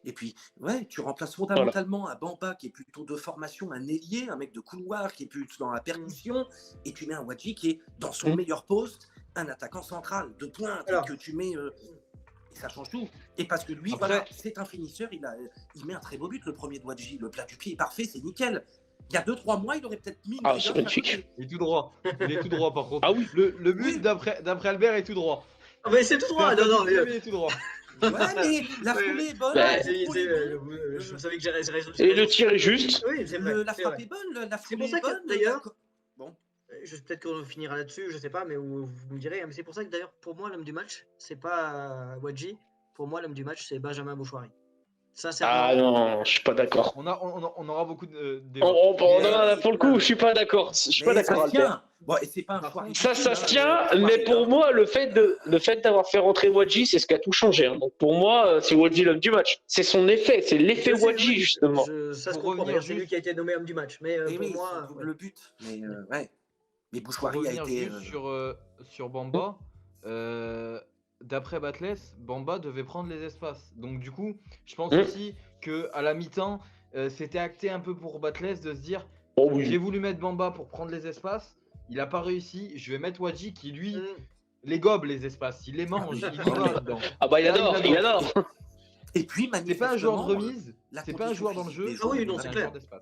Et puis, ouais, tu remplaces fondamentalement un Bamba qui est plutôt de formation, un ailier, un mec de couloir qui est plus dans la percussion, et tu mets un Wadji qui est dans son meilleur poste, un attaquant central de pointe, Alors. que tu mets. Et ça change tout. Et parce que lui, Après- voilà, c'est un finisseur, il met un très beau but, le premier de Wadji. Le plat du pied est parfait, c'est nickel. Il y a 2-3 mois, il aurait peut-être mis une Ah, rigueur c'est à magnifique. côté. Il est tout droit. Il est tout droit par contre. Ah oui. Le but d'après Albert est tout droit. Ah, mais c'est tout droit. Non, mais. Il est tout droit. Ouais, mais la Ouais. foulée est bonne. Bah, le contrôle est bon, Je savais que j'ai raison. Et le tir est juste. Oui, c'est vrai. la c'est frappe vrai. est bonne, la C'est foulée pour ça est que, bonne. d'ailleurs, Bon. Peut-être qu'on finira là-dessus, je sais pas, mais vous me direz. Mais c'est pour ça que d'ailleurs, pour moi, l'homme du match, c'est pas Wadji. Pour moi, l'homme du match, c'est Benjamin Bouchouari. Sincèrement. Ah non, je suis pas d'accord. On aura beaucoup de Pour le coup, je suis pas d'accord. Je suis pas Mais ça d'accord. se tient. Bon, et c'est pas un Par choix contre, Ça ridicule, se hein, tient, le mais choix pour moi, le fait d'avoir fait rentrer Wadji, c'est ce qui a tout changé. Hein. Donc pour moi, c'est Wadji l'homme du match. C'est son effet, c'est l'effet Je sais, Wadji, oui, justement. Ça se Pour comprend, revenir d'ailleurs, c'est juste- lui qui a été nommé homme du match. Mais Et pour oui, moi, c'est ouais. le but. Mais ouais. Mais Pour Bouchouari a revenir été. juste sur Bamba, d'après Batless, Bamba devait prendre les espaces. Donc du coup, je pense aussi que à la mi-temps, c'était acté un peu pour Batless de se dire Oh j'ai oui. voulu mettre Bamba pour prendre les espaces, il a pas réussi, je vais mettre Wadji qui lui Mm. les gobe les espaces, il les mange, il y va dedans. Ah bah il Là, adore, il il adore. Et puis, C'est pas un joueur de manifestement, remise, la c'est pas un joueur dans le condition jeu, physique des Ah oui, joueurs, non, c'est c'est un clair. joueur d'espace.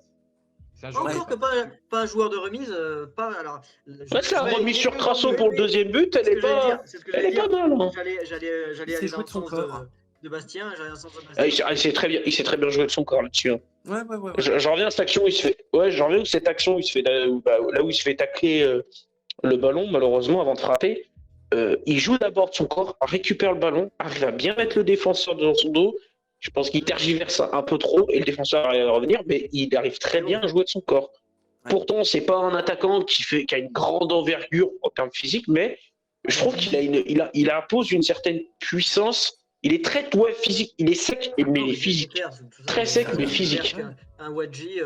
C'est un joueur Encore que d'espace. pas un joueur de remise, pas alors. Ouais, c'est la Ouais, remise il est sur plus Crasso dans pour le deuxième but, C'est elle ce est que j'allais pas, dire, c'est ce que elle j'allais est pas dire. mal. Hein. J'allais Il aller s'est dans joué le de son sens corps. de Bastien, j'allais dans le sens de Ah, Bastien. il s'est très bien joué de son corps là-dessus. Hein. Ouais. J'en reviens à cette action où il se fait. Ouais, j'en reviens à cette action où il se fait là où il se fait tacler le ballon malheureusement avant de frapper. Il joue d'abord de son corps, récupère le ballon, arrive à bien mettre le défenseur dans son dos. Je pense qu'il tergiverse un peu trop et le défenseur arrive à revenir, mais il arrive très bien à jouer de son corps. Ouais. Pourtant, c'est pas un attaquant qui a une grande envergure en termes physiques, mais je trouve qu'il impose une certaine puissance. Il est très physique, il est sec, mais il est physique. Clair, tout ça, Très sec, mais c'est physique. clair qu'un Wadji,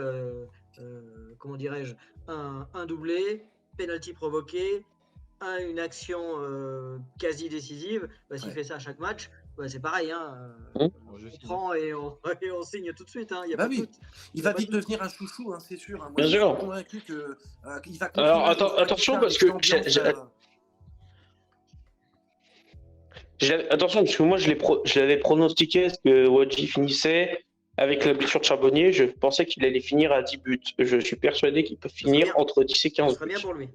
comment dirais-je, un doublé, penalty provoqué, une action quasi décisive, bah, s'il Ouais. fait ça à chaque match, bah, c'est pareil, hein, Bon, on prend et on signe tout de suite, hein, y a Bah pas de oui. doute. Il va Pas vite de- devenir un chouchou, hein, c'est sûr. Hein. Moi, Bien je suis sûr. convaincu que il va Alors, continuer à attention, faire parce avec que cette ambiance, attention, parce que moi je l'avais pronostiqué ce que Wadji finissait avec la blessure de Charbonnier. Je pensais qu'il allait finir à 10 buts. Je suis persuadé qu'il peut finir bien. entre 10 et Ce 15 serait bien buts. pour lui.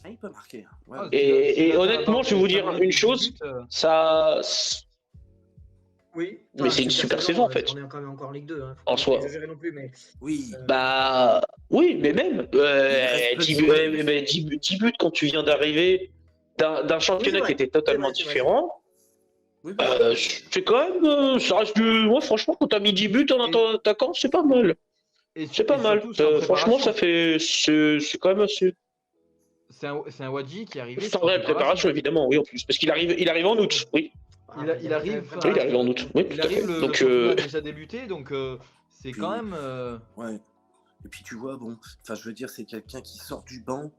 Ah, il peut marquer. Hein. Ouais. Ah, Et s'il a fait un honnêtement, ballon je vais vous dire avec une des chose. buts, Ça, Oui. Mais c'est une super saison, en fait. On est quand même encore en Ligue 2. Hein. En Faut soi. pas exagérer non plus, mais Oui. bah oui, mais même reste 10 peu de buts, 10 buts quand tu viens d'arriver d'un championnat Oui, qui était totalement c'est vrai. différent. Oui, C'est quand même, ça reste moi franchement quand t'as mis 10 buts en attaquant, c'est pas mal. et C'est pas mal. surtout, c'est en Franchement, préparation. c'est quand même assez. C'est un Wadji qui est arrivé Sans vraie préparation, évidemment, oui, en plus. Parce qu'il arrive en août, oui. Il arrive. Oui, il arrive en août, oui, Il tout à fait. arrive, le Donc, championnat a déjà débuté, donc c'est Puis- quand même. Ouais. Et puis tu vois, bon, enfin je veux dire, c'est quelqu'un qui sort du banc,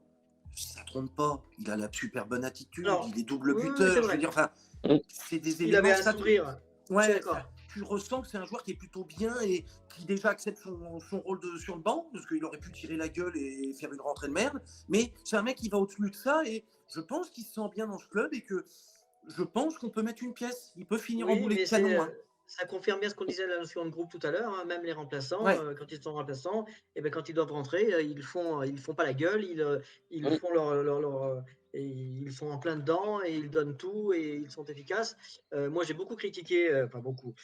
ça trompe pas. Il a la super bonne attitude, Alors, il est double oui, buteur. c'est Je vrai. veux dire, enfin, Mm. c'est des Il éléments. avait un ça, sourire. Ouais, D'accord. tu ressens que c'est un joueur qui est plutôt bien et qui déjà accepte son rôle sur le banc, parce qu'il aurait pu tirer la gueule et faire une rentrée de merde. Mais c'est un mec qui va au-dessus de ça et je pense qu'il se sent bien dans ce club et que je pense qu'on peut mettre une pièce. Il peut finir en Oui, boulet mais de canon. c'est, Hein. ça confirme bien ce qu'on disait à la notion de groupe tout à l'heure, hein, même les remplaçants, Ouais. quand ils sont remplaçants, et ben quand ils doivent rentrer, ils font pas la gueule, ils Mm. font et ils sont en plein dedans et ils donnent tout et ils sont efficaces. Moi, j'ai beaucoup critiqué, enfin beaucoup,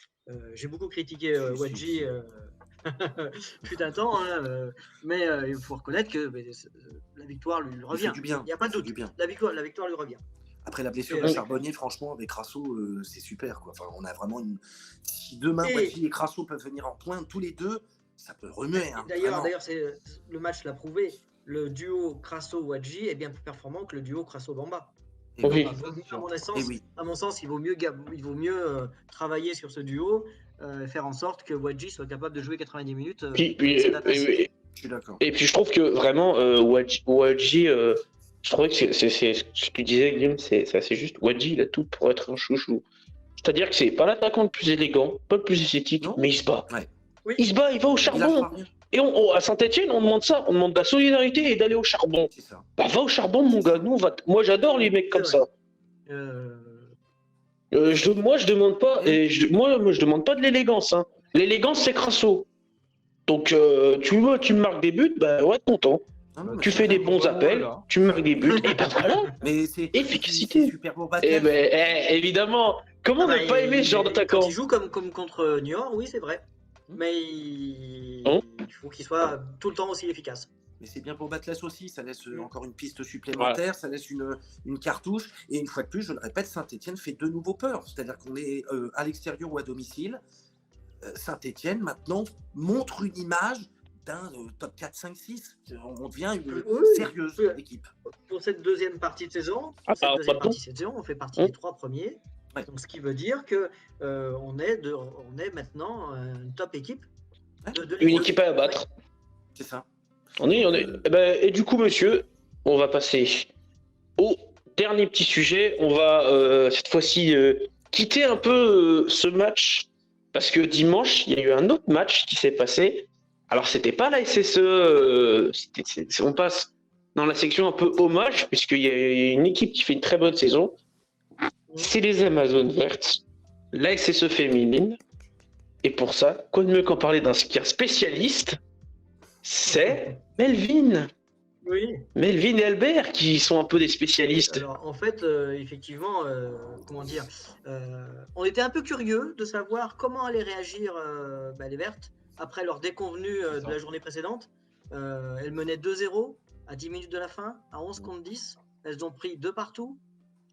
j'ai beaucoup critiqué Si, Wadji fut un temps, hein, mais il faut reconnaître que la victoire lui Il revient. fait du bien. Il n'y a pas de il fait doute. du bien. La victoire lui revient. Après la blessure Et de oui. Charbonnier, franchement, avec Crasso, c'est super. Quoi. Enfin, on a vraiment une. Si demain, Et- Wadji et Crasso peuvent venir en pointe tous les deux, ça peut remuer. Hein, vraiment. D'ailleurs, le match l'a prouvé. Le duo Crasso-Wadji est bien plus performant que le duo Crasso-Bamba. Et Oui. À mon Et sens, oui. à mon sens, il vaut mieux travailler sur ce duo, faire en sorte que Wadji soit capable de jouer 90 minutes. Puis, c'est la classique. Je suis d'accord. et puis je trouve que vraiment Wadji Je trouvais que c'est ce que tu disais, Guillaume, c'est assez juste. Wadji, il a tout pour être un chouchou. C'est-à-dire que c'est pas l'attaquant le plus élégant, pas le plus esthétique, Non. mais il se bat. Ouais. Oui. Il se bat, il va au Il charbon. lâchera rien. Et à Saint-Etienne, on demande ça. On demande de la solidarité et d'aller au charbon. C'est ça. Bah, va au charbon, mon gars. Nous, moi, j'adore les mecs comme C'est ça. Moi, je demande pas. Moi, je demande pas de l'élégance. Hein. L'élégance, c'est Crasso. Donc, tu me marques des buts, bah, ouais, content. Non, non, mais Tu c'est fais des super. bons Voilà. appels, tu marques des buts, et ben voilà. Mais c'est Efficacité. c'est super beau Eh batteur. ben, évidemment. Comment ne pas aimer ce genre d'attaquant? Quand il joue comme contre Niort, oui, c'est vrai. Mais il faut qu'il soit tout le temps aussi efficace. Mais c'est bien pour Batles aussi, ça laisse encore une piste supplémentaire, ça laisse une cartouche. Et une fois de plus, je le répète, Saint-Etienne fait de nouveau peur. C'est-à-dire qu'on est à l'extérieur ou à domicile. Saint-Etienne, maintenant, montre une image d'un top 4, 5, 6. On devient une sérieuse équipe. Pour cette deuxième partie de saison, on fait partie des 3 premiers. Ouais. Donc, ce qui veut dire que on est maintenant une top équipe. Une équipe à abattre. C'est ça. On est. Et du coup, monsieur, on va passer au dernier petit sujet. On va cette fois-ci quitter un peu ce match parce que dimanche, il y a eu un autre match qui s'est passé. Alors, c'était pas la SSE. On passe dans la section un peu hommage puisqu'il y a une équipe qui fait une très bonne saison. C'est les Amazones vertes, la SSE féminine. Et pour ça, quoi de mieux qu'en parler d'un skieur spécialiste, c'est Melvin. Oui. Melvin et Albert qui sont un peu des spécialistes. Alors, en fait, effectivement, on était un peu curieux de savoir comment allaient réagir les Vertes après leur déconvenue de la journée précédente. Elles menaient 2-0 à 10 minutes de la fin, à 11 contre 10. Elles ont pris 2 partout.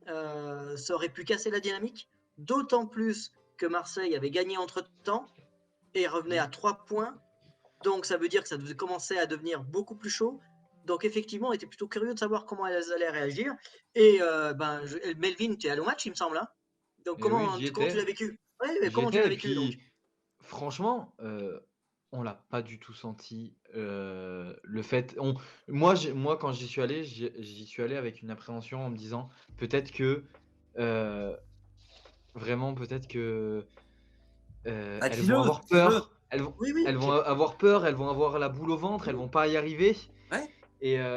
Ça aurait pu casser la dynamique, d'autant plus que Marseille avait gagné entre-temps et revenait à 3 points. Donc, ça veut dire que ça devait commencer à devenir beaucoup plus chaud. Donc, effectivement, on était plutôt curieux de savoir comment elles allaient réagir. Et Melvin, tu es allé au match, il me semble. Hein. Donc, comment tu l'as vécu? Comment tu l'as vécu donc franchement, on l'a pas du tout senti. Le fait, moi, quand j'y suis allé avec une appréhension en me disant peut-être que elles vont avoir peur. Elles vont avoir peur, elles vont avoir la boule au ventre, elles vont pas y arriver. Ouais.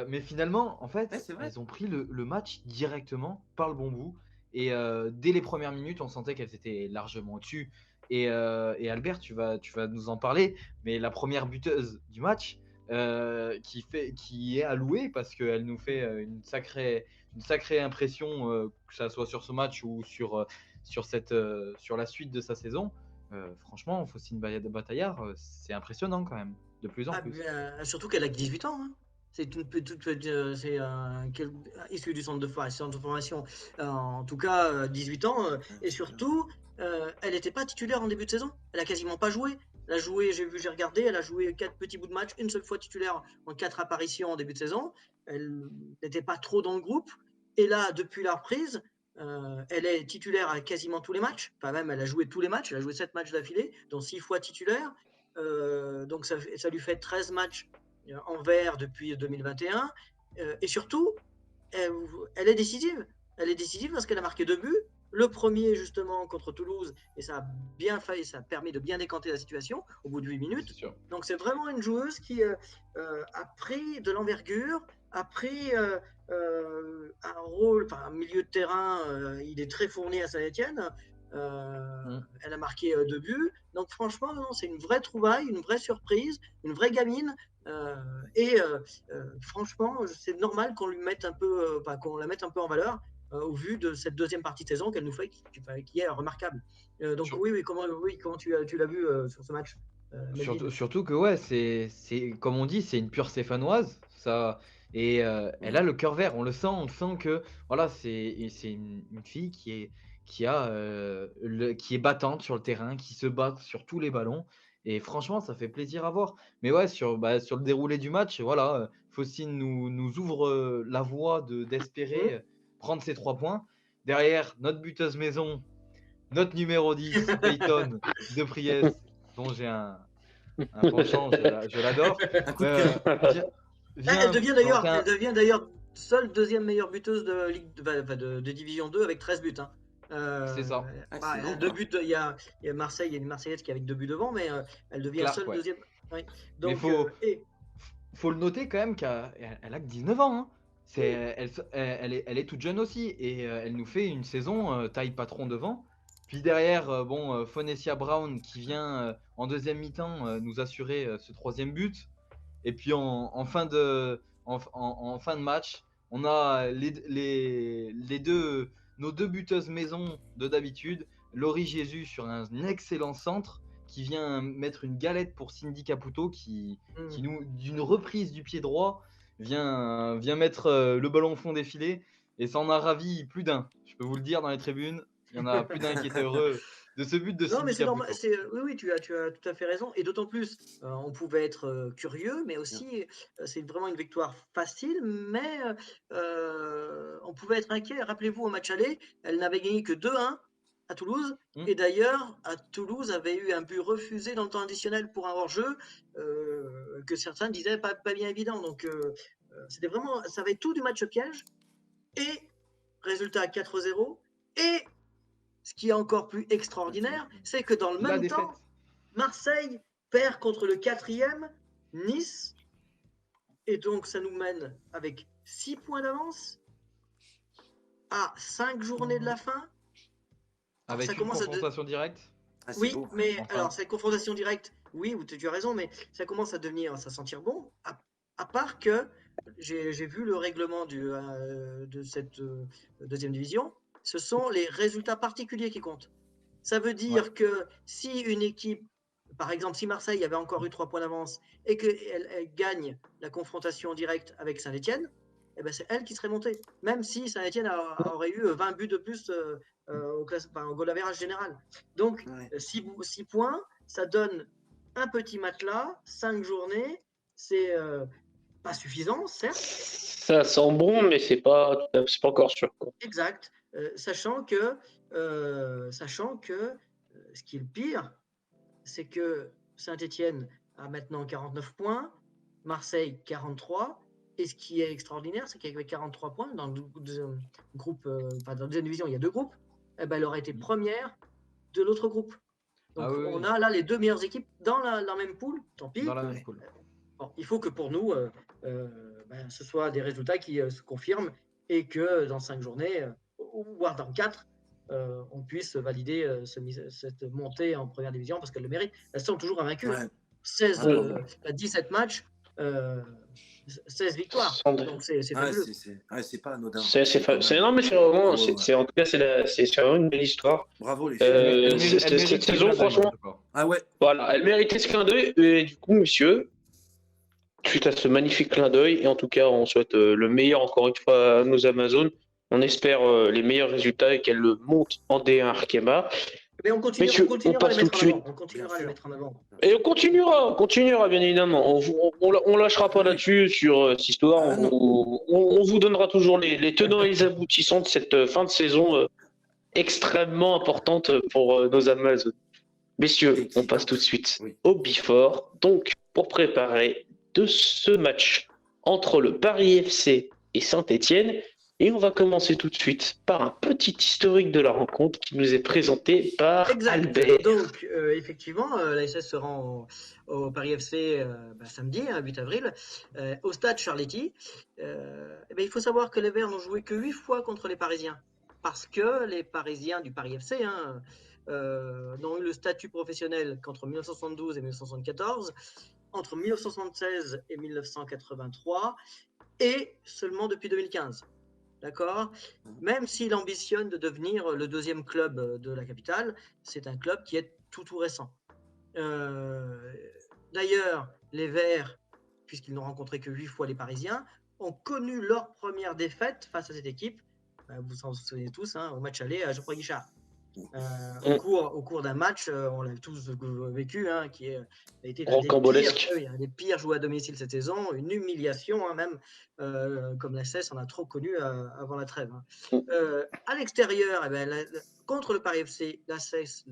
Mais finalement, en fait, vrai. elles ont pris le match directement par le bon bout. Et dès les premières minutes, on sentait qu'elles étaient largement au-dessus. Et Albert, tu vas nous en parler. Mais la première buteuse du match, qui est à louer parce qu'elle nous fait une sacrée impression, que ça soit sur ce match ou sur la suite de sa saison. Franchement, Faustine Bataillard, c'est impressionnant quand même, de plus en plus. Surtout qu'elle a que 18 ans. Hein. C'est issu du centre de formation. En tout cas, 18 ans. Et surtout, elle n'était pas titulaire en début de saison. Elle a quasiment pas joué. Elle a joué, j'ai regardé, elle a joué 4 petits bouts de match, une seule fois titulaire en 4 apparitions en début de saison. Elle n'était pas trop dans le groupe. Et là, depuis la reprise, elle est titulaire à quasiment tous les matchs. Enfin, même, elle a joué tous les matchs. Elle a joué 7 matchs d'affilée, dont 6 fois titulaire. Donc, ça lui fait 13 matchs en vert depuis 2021. Et surtout, elle est décisive. Elle est décisive parce qu'elle a marqué 2 buts. Le premier, justement, contre Toulouse. Et ça a bien fait, ça a permis de bien décanter la situation au bout de 8 minutes. Donc, c'est vraiment une joueuse qui a pris de l'envergure, a pris un rôle, un milieu de terrain, il est très fourni à Saint-Etienne. Elle a marqué 2 buts. Donc franchement, non, c'est une vraie trouvaille, une vraie surprise, une vraie gamine. Franchement, c'est normal qu'on lui mette un peu, qu'on la mette un peu en valeur au vu de cette deuxième partie de saison qu'elle nous fait, qui est remarquable. Donc comment tu l'as vu sur ce match? Surtout que c'est comme on dit, c'est une pure stéphanoise. Ça. Et elle a le cœur vert, on sent que voilà, c'est une fille qui est battante sur le terrain, qui se bat sur tous les ballons. Et franchement, ça fait plaisir à voir. Mais ouais, sur le déroulé du match, voilà, Faustine nous ouvre la voie d'espérer prendre ces 3 points. Derrière, notre buteuse maison, notre numéro 10, Peyton de Priest, dont j'ai un penchant, je l'adore. Elle devient d'ailleurs seule deuxième meilleure buteuse de Division 2 avec 13 buts. Hein. C'est ça. C'est long, deux quoi. buts, il y a Marseille, il y a une Marseillaise qui est avec 2 buts devant, mais elle devient Clark, seule ouais. deuxième. Oui. Mais Donc, faut le noter quand même qu'elle a que 19 ans. Hein. Elle est toute jeune aussi et elle nous fait une saison taille patron devant. Puis derrière, Phonesia Brown qui vient en deuxième mi-temps nous assurer ce troisième but. Et puis en fin de match, on a nos deux buteuses maison de d'habitude. Laurie Jésus sur un excellent centre qui vient mettre une galette pour Cindy Caputo qui nous, d'une reprise du pied droit, vient mettre le ballon au fond des filets. Et ça en a ravi plus d'un. Je peux vous le dire dans les tribunes, il y en a plus d'un qui était heureux de ce but de non, mais Cindy c'est normal. Caputo. Oui, tu as tout à fait raison. Et d'autant plus, on pouvait être curieux, mais aussi, c'est vraiment une victoire facile, mais on pouvait être inquiet. Rappelez-vous, au match aller, elle n'avait gagné que 2-1 à Toulouse. Et d'ailleurs, à Toulouse, avait eu un but refusé dans le temps additionnel pour un hors-jeu que certains disaient pas bien évident. Donc, c'était vraiment, ça avait tout du match piège. Et résultat 4-0. Et ce qui est encore plus extraordinaire, c'est que dans le La même défaite. temps, Marseille perd contre le 4e, Nice. Et donc, ça nous mène avec 6 points d'avance à 5 journées de la fin. Avec ça une commence confrontation directe. Ah, c'est Oui, beau. mais Enfin. alors, cette confrontation directe, oui, tu as raison, mais ça commence à sentir bon, à part que j'ai vu le règlement de cette deuxième division, ce sont les résultats particuliers qui comptent. Ça veut dire que si une équipe, par exemple, si Marseille avait encore eu 3 points d'avance et qu'elle gagne la confrontation directe avec Saint-Etienne, eh ben c'est elle qui serait montée. Même si Saint-Etienne aurait eu 20 buts de plus au goal average général. Donc, 6 points, ça donne un petit matelas, 5 journées. C'est pas suffisant, certes. Ça sent bon, mais c'est pas encore sûr. Quoi. Exact. Sachant que ce qui est le pire, c'est que Saint-Etienne a maintenant 49 points, Marseille 43, et ce qui est extraordinaire, c'est qu'avec 43 points, dans le groupe, dans la deuxième division, il y a 2 groupes, eh ben, elle aurait été première de l'autre groupe. Donc on a là les 2 meilleures équipes dans la même poule, tant pis. Dans la même poule. Bon, il faut que pour nous, ce soit des résultats qui se confirment et que dans 5 journées, voire dans 4, on puisse valider cette montée en première division parce qu'elle le mérite. Elles sont toujours invaincues. Ouais. 17 matchs, 16 victoires. Donc c'est fabuleux. C'est pas anodin. Non, mais c'est vraiment, en tout cas, c'est vraiment une belle histoire. Bravo les filles. Cette saison, franchement, voilà, elle méritait ce clin d'œil. Et du coup, monsieur, suite à ce magnifique clin d'œil, et en tout cas, on souhaite le meilleur encore une fois à nos Amazones. On espère les meilleurs résultats et qu'elles montent en D1 Arkema. Mais on continuera à les mettre en avant. Et on continuera bien évidemment. On lâchera pas là-dessus sur cette histoire. On vous donnera toujours les tenants et les aboutissants de cette fin de saison extrêmement importante pour nos Amazones. Messieurs, on passe tout de suite au Before. Donc, pour préparer de ce match entre le Paris FC et Saint-Etienne. Et on va commencer tout de suite par un petit historique de la rencontre qui nous est présenté par Albert. Donc, effectivement, l'ASS se rend au Paris FC samedi, 8 avril, au stade Charletti. Il faut savoir que les Verts n'ont joué que 8 fois contre les Parisiens. Parce que les Parisiens du Paris FC n'ont eu le statut professionnel qu'entre 1972 et 1974, entre 1976 et 1983, et seulement depuis 2015. D'accord ? Même s'il ambitionne de devenir le 2e club de la capitale, c'est un club qui est tout récent. D'ailleurs, les Verts, puisqu'ils n'ont rencontré que 8 fois les Parisiens, ont connu leur première défaite face à cette équipe. Vous en souvenez tous, au match aller à Geoffroy Guichard. Au cours d'un match, on l'a tous vécu, qui a été un des pires joués à domicile cette saison, une humiliation, même comme la CES en a trop connu avant la trêve. À l'extérieur, contre le Paris FC, la SES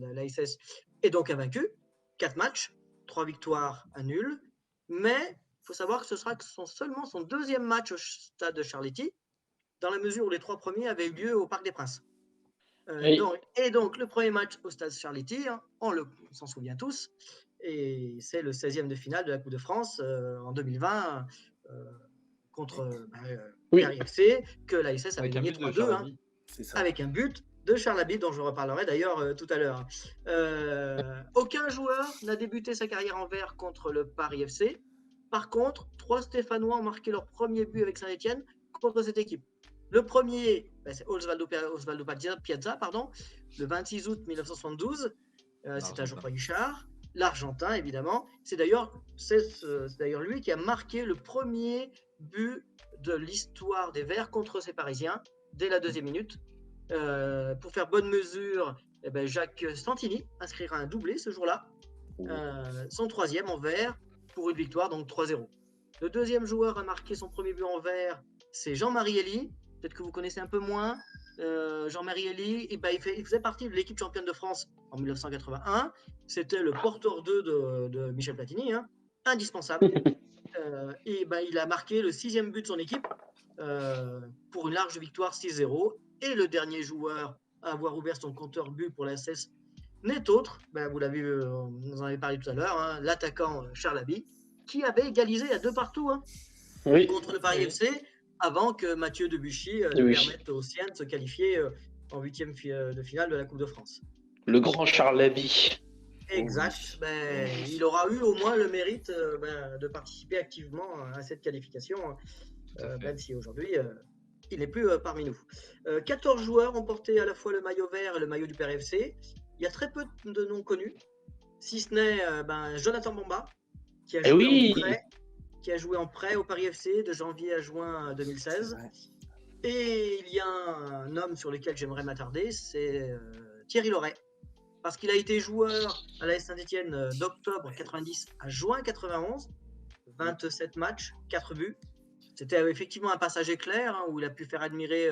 est donc invaincue, 4 matchs, 3 victoires, 1 nul, mais Il faut savoir que ce sera seulement son deuxième match au stade de Charletti, dans la mesure où les 3 premiers avaient eu lieu au Parc des Princes. Oui. Donc, le premier match au stade Charletti, hein, on s'en souvient tous, et c'est le 16e de finale de la Coupe de France en 2020 contre Paris FC, que l'ASS avait Avec un gagné but de 3-2, hein, Charlaby. C'est ça. avec un but de Charlaby, dont je reparlerai d'ailleurs tout à l'heure. Aucun joueur n'a débuté sa carrière en vert contre le Paris FC. Par contre, 3 Stéphanois ont marqué leur premier but avec Saint-Etienne contre cette équipe. Le premier, c'est Osvaldo Piazza, le 26 août 1972. C'est un Geoffroy Guichard, l'Argentin évidemment. C'est d'ailleurs lui qui a marqué le premier but de l'histoire des Verts contre ces Parisiens dès la 2e minute. Pour faire bonne mesure, Jacques Santini inscrira un doublé ce jour-là, son 3e en vert pour une victoire, donc 3-0. Le deuxième joueur à marquer son premier but en vert, c'est Jean-Marie Elie. Peut-être que vous connaissez un peu moins. Jean-Marie Elie, il faisait partie de l'équipe championne de France en 1981. C'était le porteur 2 de Michel Platini, hein, indispensable. Il a marqué le 6e but de son équipe pour une large victoire 6-0. Et le dernier joueur à avoir ouvert son compteur but pour la SS n'est autre, vous l'avez vu, vous en avez parlé tout à l'heure, hein, l'attaquant Charlaby, qui avait égalisé à 2-2 contre le Paris FC, avant que Mathieu Debuchy permette aux Siens de se qualifier en 8e de finale de la Coupe de France. Le grand Charlaby. Exact. Il aura eu au moins le mérite de participer activement à cette qualification, même si aujourd'hui il n'est plus parmi nous. 14 joueurs ont porté à la fois le maillot vert et le maillot du Paris FC. Il y a très peu de noms connus, si ce n'est Jonathan Bamba, qui a joué en prêt au Paris FC de janvier à juin 2016. Et il y a un homme sur lequel j'aimerais m'attarder, c'est Thierry Loret, parce qu'il a été joueur à l'AS Saint-Etienne d'octobre 90 à juin 91, 27 matchs, 4 buts. C'était effectivement un passage éclair, hein, où il a pu faire admirer,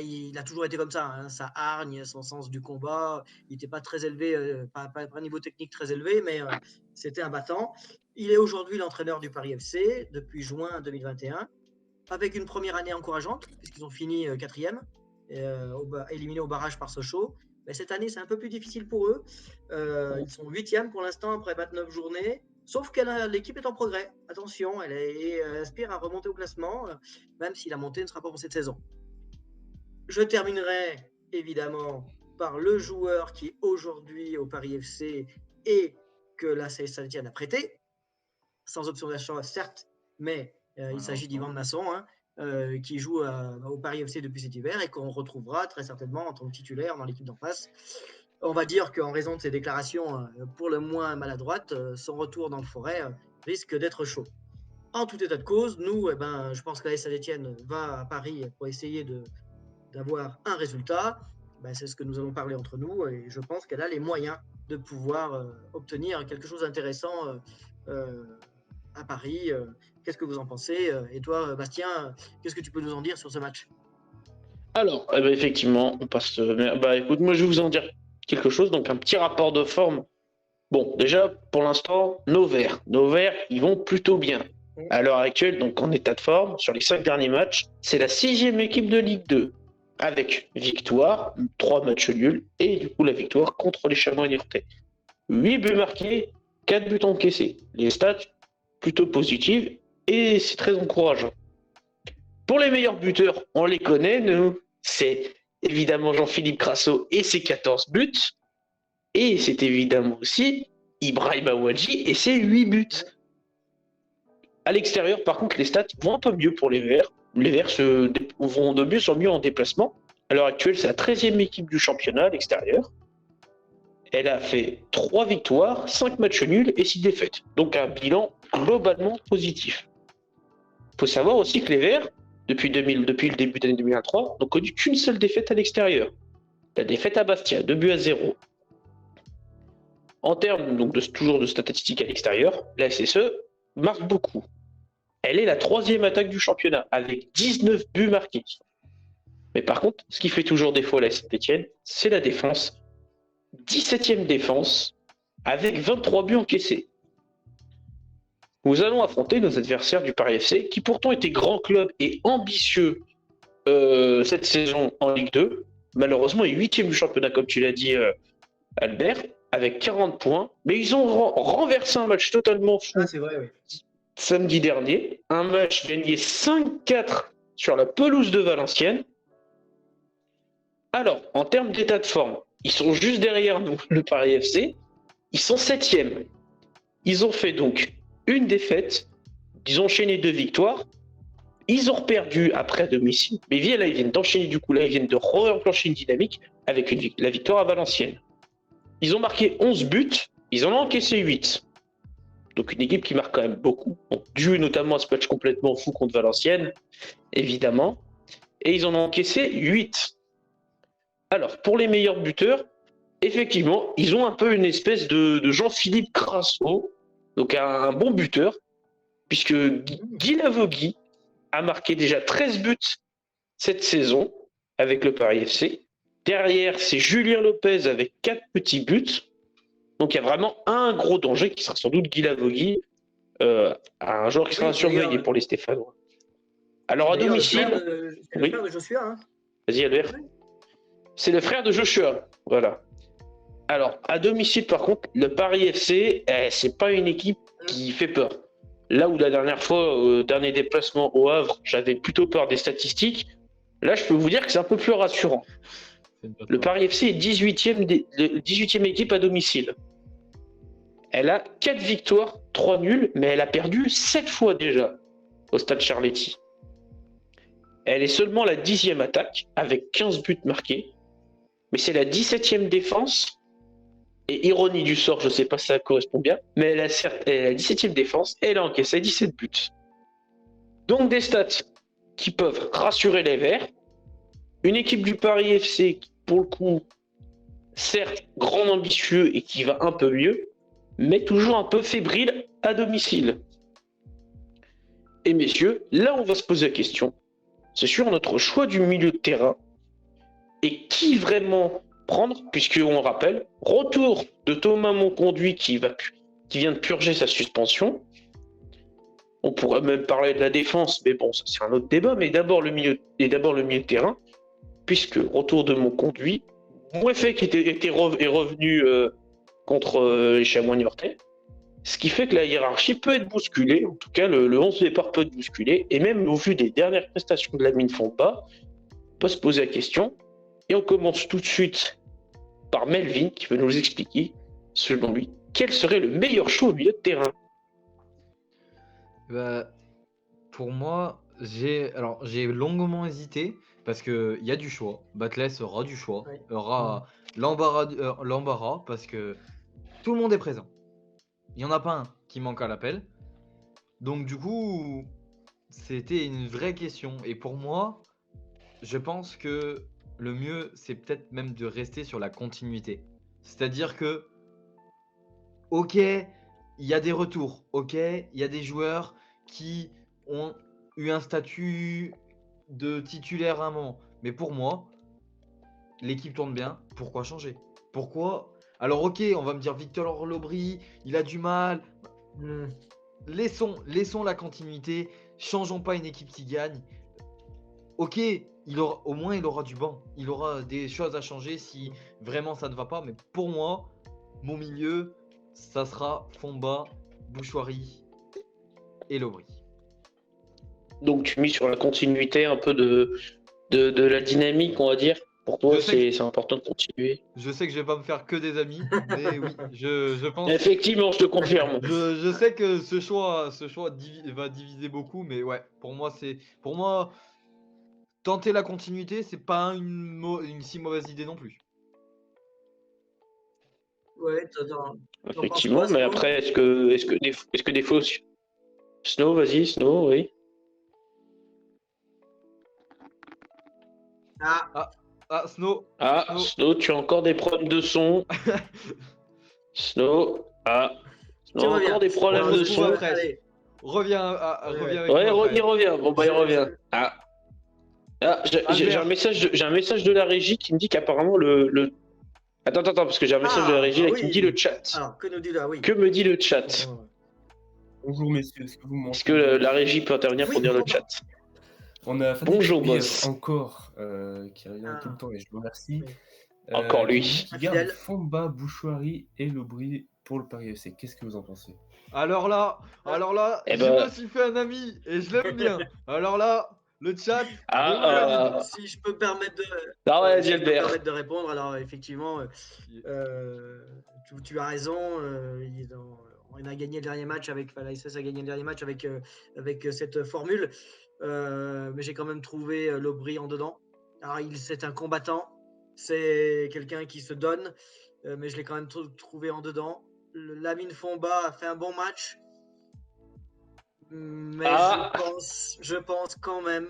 il a toujours été comme ça, hein, sa hargne, son sens du combat. Il n'était pas très élevé, pas un niveau technique très élevé, mais c'était un battant. Il est aujourd'hui l'entraîneur du Paris FC depuis juin 2021, avec une première année encourageante, puisqu'ils ont fini 4e, éliminés au barrage par Sochaux. Mais cette année, c'est un peu plus difficile pour eux. Ils sont 8e pour l'instant après 29 journées. Sauf que l'équipe est en progrès. Attention, elle aspire à remonter au classement, même si la montée ne sera pas pour cette saison. Je terminerai évidemment par le joueur qui est aujourd'hui au Paris FC et que la CS Saint-Etienne a prêté, sans option d'achat certes, mais il s'agit d'Yvan Masson, hein, qui joue au Paris FC depuis cet hiver et qu'on retrouvera très certainement en tant que titulaire dans l'équipe d'en face. On va dire qu'en raison de ses déclarations pour le moins maladroites, son retour dans le Forêt risque d'être chaud. En tout état de cause, nous, je pense que la Saint-Etienne va à Paris pour essayer d'avoir un résultat. C'est ce que nous allons parler entre nous et je pense qu'elle a les moyens de pouvoir obtenir quelque chose d'intéressant à Paris. Qu'est-ce que vous en pensez? Et toi, Bastien, qu'est-ce que tu peux nous en dire sur ce match? Alors, effectivement, on passe. Écoute, moi je vais vous en dire quelque chose, donc un petit rapport de forme. Bon, déjà, pour l'instant, nos verts, ils vont plutôt bien. À l'heure actuelle, donc en état de forme, sur les 5 derniers matchs, c'est la 6e équipe de Ligue 2, avec victoire, 3 matchs nuls, et du coup la victoire contre les Chamois niortais. 8 buts marqués, 4 buts encaissés. Les stats plutôt positives, et c'est très encourageant. Pour les meilleurs buteurs, on les connaît, nous, c'est évidemment Jean-Philippe Crasso et ses 14 buts. Et c'est évidemment aussi Ibrahim Aouadji et ses 8 buts. À l'extérieur, par contre, les stats vont un peu mieux pour les Verts. Les Verts vont de mieux en mieux en déplacement. À l'heure actuelle, c'est la 13e équipe du championnat à l'extérieur. Elle a fait 3 victoires, 5 matchs nuls et 6 défaites. Donc un bilan globalement positif. Il faut savoir aussi que les Verts, depuis le début de l'année 2023, n'ont connu qu'une seule défaite à l'extérieur. La défaite à Bastia, 2-0. En termes donc toujours de statistiques à l'extérieur, la SSE marque beaucoup. Elle est la 3e attaque du championnat, avec 19 buts marqués. Mais par contre, ce qui fait toujours défaut à la Saint-Etienne, c'est la défense. 17e défense, avec 23 buts encaissés. Nous allons affronter nos adversaires du Paris FC, qui pourtant étaient grands clubs et ambitieux cette saison en Ligue 2. Malheureusement, est 8e du championnat, comme tu l'as dit, Albert, avec 40 points. Mais ils ont renversé un match totalement fou Ah, c'est vrai, oui. samedi dernier. Un match gagné 5-4 sur la pelouse de Valenciennes. Alors, en termes d'état de forme, ils sont juste derrière nous, le Paris FC. Ils sont 7e. Ils ont fait donc une défaite. Ils ont enchaîné 2 victoires. Ils ont perdu après à domicile. Mais là, ils viennent d'enchaîner du coup. Là, ils viennent de re-enclencher une dynamique avec la victoire à Valenciennes. Ils ont marqué 11 buts. Ils en ont encaissé 8. Donc une équipe qui marque quand même beaucoup. Donc, dû notamment à ce match complètement fou contre Valenciennes, évidemment. Et ils en ont encaissé 8. Alors, pour les meilleurs buteurs, effectivement, ils ont un peu une espèce de Jean-Philippe Crasso, donc un bon buteur, puisque Guy Lavogui a marqué déjà 13 buts cette saison avec le Paris FC. Derrière, c'est Julien Lopez avec 4 petits buts. Donc il y a vraiment un gros danger qui sera sans doute Guy Lavogui, un joueur qui sera surveillé pour les Stéphanois. Alors à domicile... C'est le frère de Joshua, hein. Vas-y Albert. C'est le frère de Joshua, voilà. Alors, à domicile, par contre, le Paris FC, c'est pas une équipe qui fait peur. Là où la dernière fois, au dernier déplacement au Havre, j'avais plutôt peur des statistiques, là, je peux vous dire que c'est un peu plus rassurant. Le Paris FC est 18e équipe à domicile. Elle a 4 victoires, 3 nuls, mais elle a perdu 7 fois déjà au Stade Charletti. Elle est seulement la 10e attaque, avec 15 buts marqués. Mais c'est la 17e défense. Et ironie du sort, je ne sais pas si ça correspond bien, mais elle a la 17e défense et elle a encaissé 17 buts. Donc des stats qui peuvent rassurer les Verts. Une équipe du Paris FC qui, pour le coup, certes grand ambitieux et qui va un peu mieux, mais toujours un peu fébrile à domicile. Et messieurs, là on va se poser la question. C'est sur notre choix du milieu de terrain et qui vraiment prendre, puisqu'on rappelle, retour de Thomas Monconduit qui vient de purger sa suspension. On pourrait même parler de la défense, mais bon, ça c'est un autre débat. Mais d'abord le milieu de terrain, puisque retour de Monconduit, Mouefek est revenu contre les Chamois niortais, ce qui fait que la hiérarchie peut être bousculée. En tout cas, le 11 de départ peut être bousculé, et même au vu des dernières prestations de Lamine Fonba, on peut se poser la question. Et on commence tout de suite par Melvin qui veut nous expliquer, selon lui, quel serait le meilleur choix au milieu de terrain. Pour moi, j'ai longuement hésité parce qu'il y a du choix. Batles aura du choix, aura l'embarras parce que tout le monde est présent. Il n'y en a pas un qui manque à l'appel. Donc du coup, c'était une vraie question. Et pour moi, je pense que le mieux, c'est peut-être même de rester sur la continuité. C'est-à-dire que, ok, il y a des retours, ok, il y a des joueurs qui ont eu un statut de titulaire à un moment. Mais pour moi, l'équipe tourne bien, pourquoi changer? Pourquoi? Alors ok, on va me dire Victor Lobry, il a du mal. Laissons la continuité, changeons pas une équipe qui gagne. Ok, au moins il aura du banc, il aura des choses à changer si vraiment ça ne va pas, mais pour moi, mon milieu, ça sera Fonba, Bouchoirie et Lobry. Donc tu mis sur la continuité un peu de la dynamique, on va dire. Pour toi, c'est important de continuer. Je sais que je vais pas me faire que des amis, mais oui, je pense... Effectivement, je te confirme. Je sais que ce choix va diviser beaucoup, mais ouais, pour moi, tenter la continuité, c'est pas une si mauvaise idée non plus. Ouais, Effectivement, mais après, est-ce que des fausses... Snow, vas-y, Snow, oui. Snow. Snow, tu as encore des problèmes de son. Snow, Snow, encore des problèmes de son. Allez. Reviens avec ouais, il revient. Bon, bah, il revient. J'ai un message de la régie qui me dit qu'apparemment le... Attends, parce que j'ai un message de la régie là qui me dit le chat. Alors, que nous dit là, oui. Que me dit le chat? Bonjour messieurs, est-ce que vous Est-ce que m'entendez? la régie peut intervenir pour Oui, dire le bonjour. chat? On a Fadil Bonjour, Kibir boss. encore, qui revient tout le Ah, temps et je le remercie, oui. Encore qui nous dit lui. qu'il garde Infidèle. Fomba, Bouchouari et Lobry pour le Paris FC. Qu'est-ce que vous en pensez? Alors là, Eh je ben, me suis fait un ami et je l'aime bien. Alors là, le chat, ah, Si je peux me permettre de, ah ouais, si je peux me Gilbert. permettre de répondre, alors effectivement, tu as raison. On a gagné le dernier match avec, enfin, la SS a gagné le dernier match avec cette formule, mais j'ai quand même trouvé Lobry en dedans. Alors c'est un combattant, c'est quelqu'un qui se donne, mais je l'ai quand même trouvé en dedans. Lamine Fomba a fait un bon match, mais Ah, je pense quand même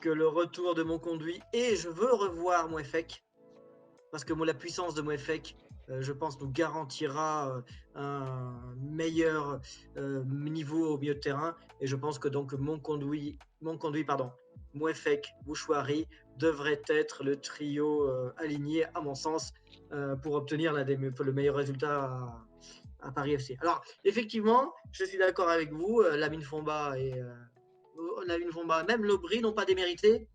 que le retour de mon conduit, et je veux revoir Mouefek, parce que la puissance de Mouefek, je pense, nous garantira un meilleur niveau au milieu de terrain, et je pense que donc mon conduit, Mouefek, Bouchouari, devrait être le trio aligné, à mon sens, pour obtenir le meilleur résultat à Paris FC. Alors, effectivement, je suis d'accord avec vous, Lamine Fomba même Lobry n'ont pas démérité,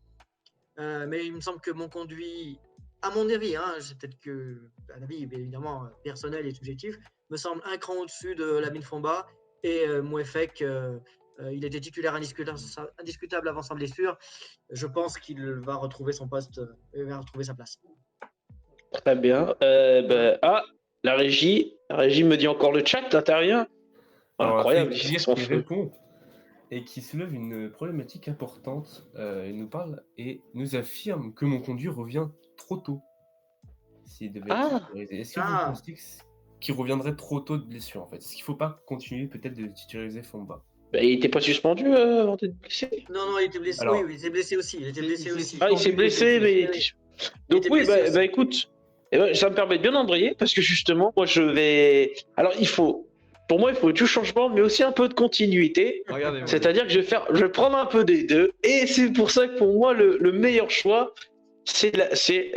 mais il me semble que mon conduit, à mon avis, hein, c'est peut-être que un avis évidemment personnel et subjectif, me semble un cran au-dessus de Lamine Fomba, et Mouefek, il était titulaire indiscutable avant sa blessure. Je pense qu'il va retrouver son poste, va retrouver sa place. très bien. La régie me dit encore le chat, t'as rien? Alors, Incroyable, Fadil ils Kibir sont qui feux. répond et qui soulève une problématique importante. Il nous parle et nous affirme que mon conduit revient trop tôt. S'il devait être Ah, titularisé. Est-ce que vous Ah, pensez qu'il reviendrait trop tôt de blessure en fait? Est-ce qu'il ne faut pas continuer peut-être de titulariser Fomba? bah, il était pas suspendu avant d'être blessé. non, il était blessé. Alors, oui, il était blessé aussi. Il était blessé aussi. Ah, il s'est blessé, mais il était... Donc était oui, blessé aussi. bah écoute, ça me permet de bien embrayer, parce que justement, moi je vais... Alors pour moi, il faut du changement, mais aussi un peu de continuité. regardez-moi. C'est-à-dire que je vais prendre un peu des deux, et c'est pour ça que pour moi, le meilleur choix,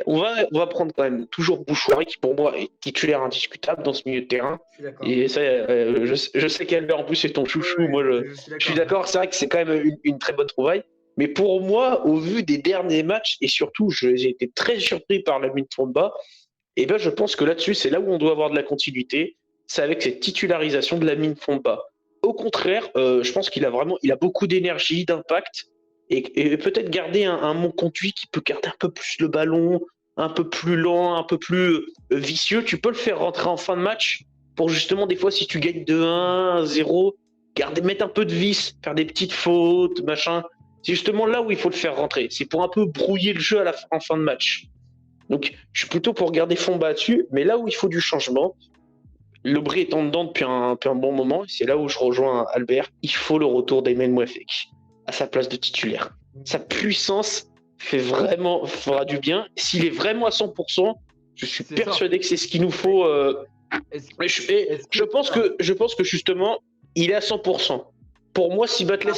on va prendre quand même toujours Bouchouari, qui pour moi est titulaire indiscutable dans ce milieu de terrain. Je suis d'accord. Et ça, je sais qu'Albert en plus c'est ton chouchou, Ouais, moi je suis d'accord, c'est vrai que c'est quand même une très bonne trouvaille. Mais pour moi, au vu des derniers matchs, et surtout, j'ai été très surpris par la Fomba, et ben je pense que là-dessus, c'est là où on doit avoir de la continuité, c'est avec cette titularisation de la Fomba. Au contraire, je pense qu'il a beaucoup d'énergie, d'impact, et peut-être garder un mon conduit qui peut garder un peu plus le ballon, un peu plus lent, un peu plus vicieux. Tu peux le faire rentrer en fin de match pour justement, des fois, si tu gagnes 2-1, 0, mettre un peu de vis, faire des petites fautes, machin. C'est justement là où il faut le faire rentrer. C'est pour un peu brouiller le jeu en fin de match. Donc, je suis plutôt pour garder Fomba dessus, mais là où il faut du changement, Lobry est en dedans depuis un bon moment, et c'est là où je rejoins Albert, il faut le retour d'Aymen Mouefek à sa place de titulaire. Sa puissance fera du bien. S'il est vraiment à 100%, je suis persuadé que c'est ce qu'il nous faut. Je pense que justement, il est à 100%. Pour moi, si Batles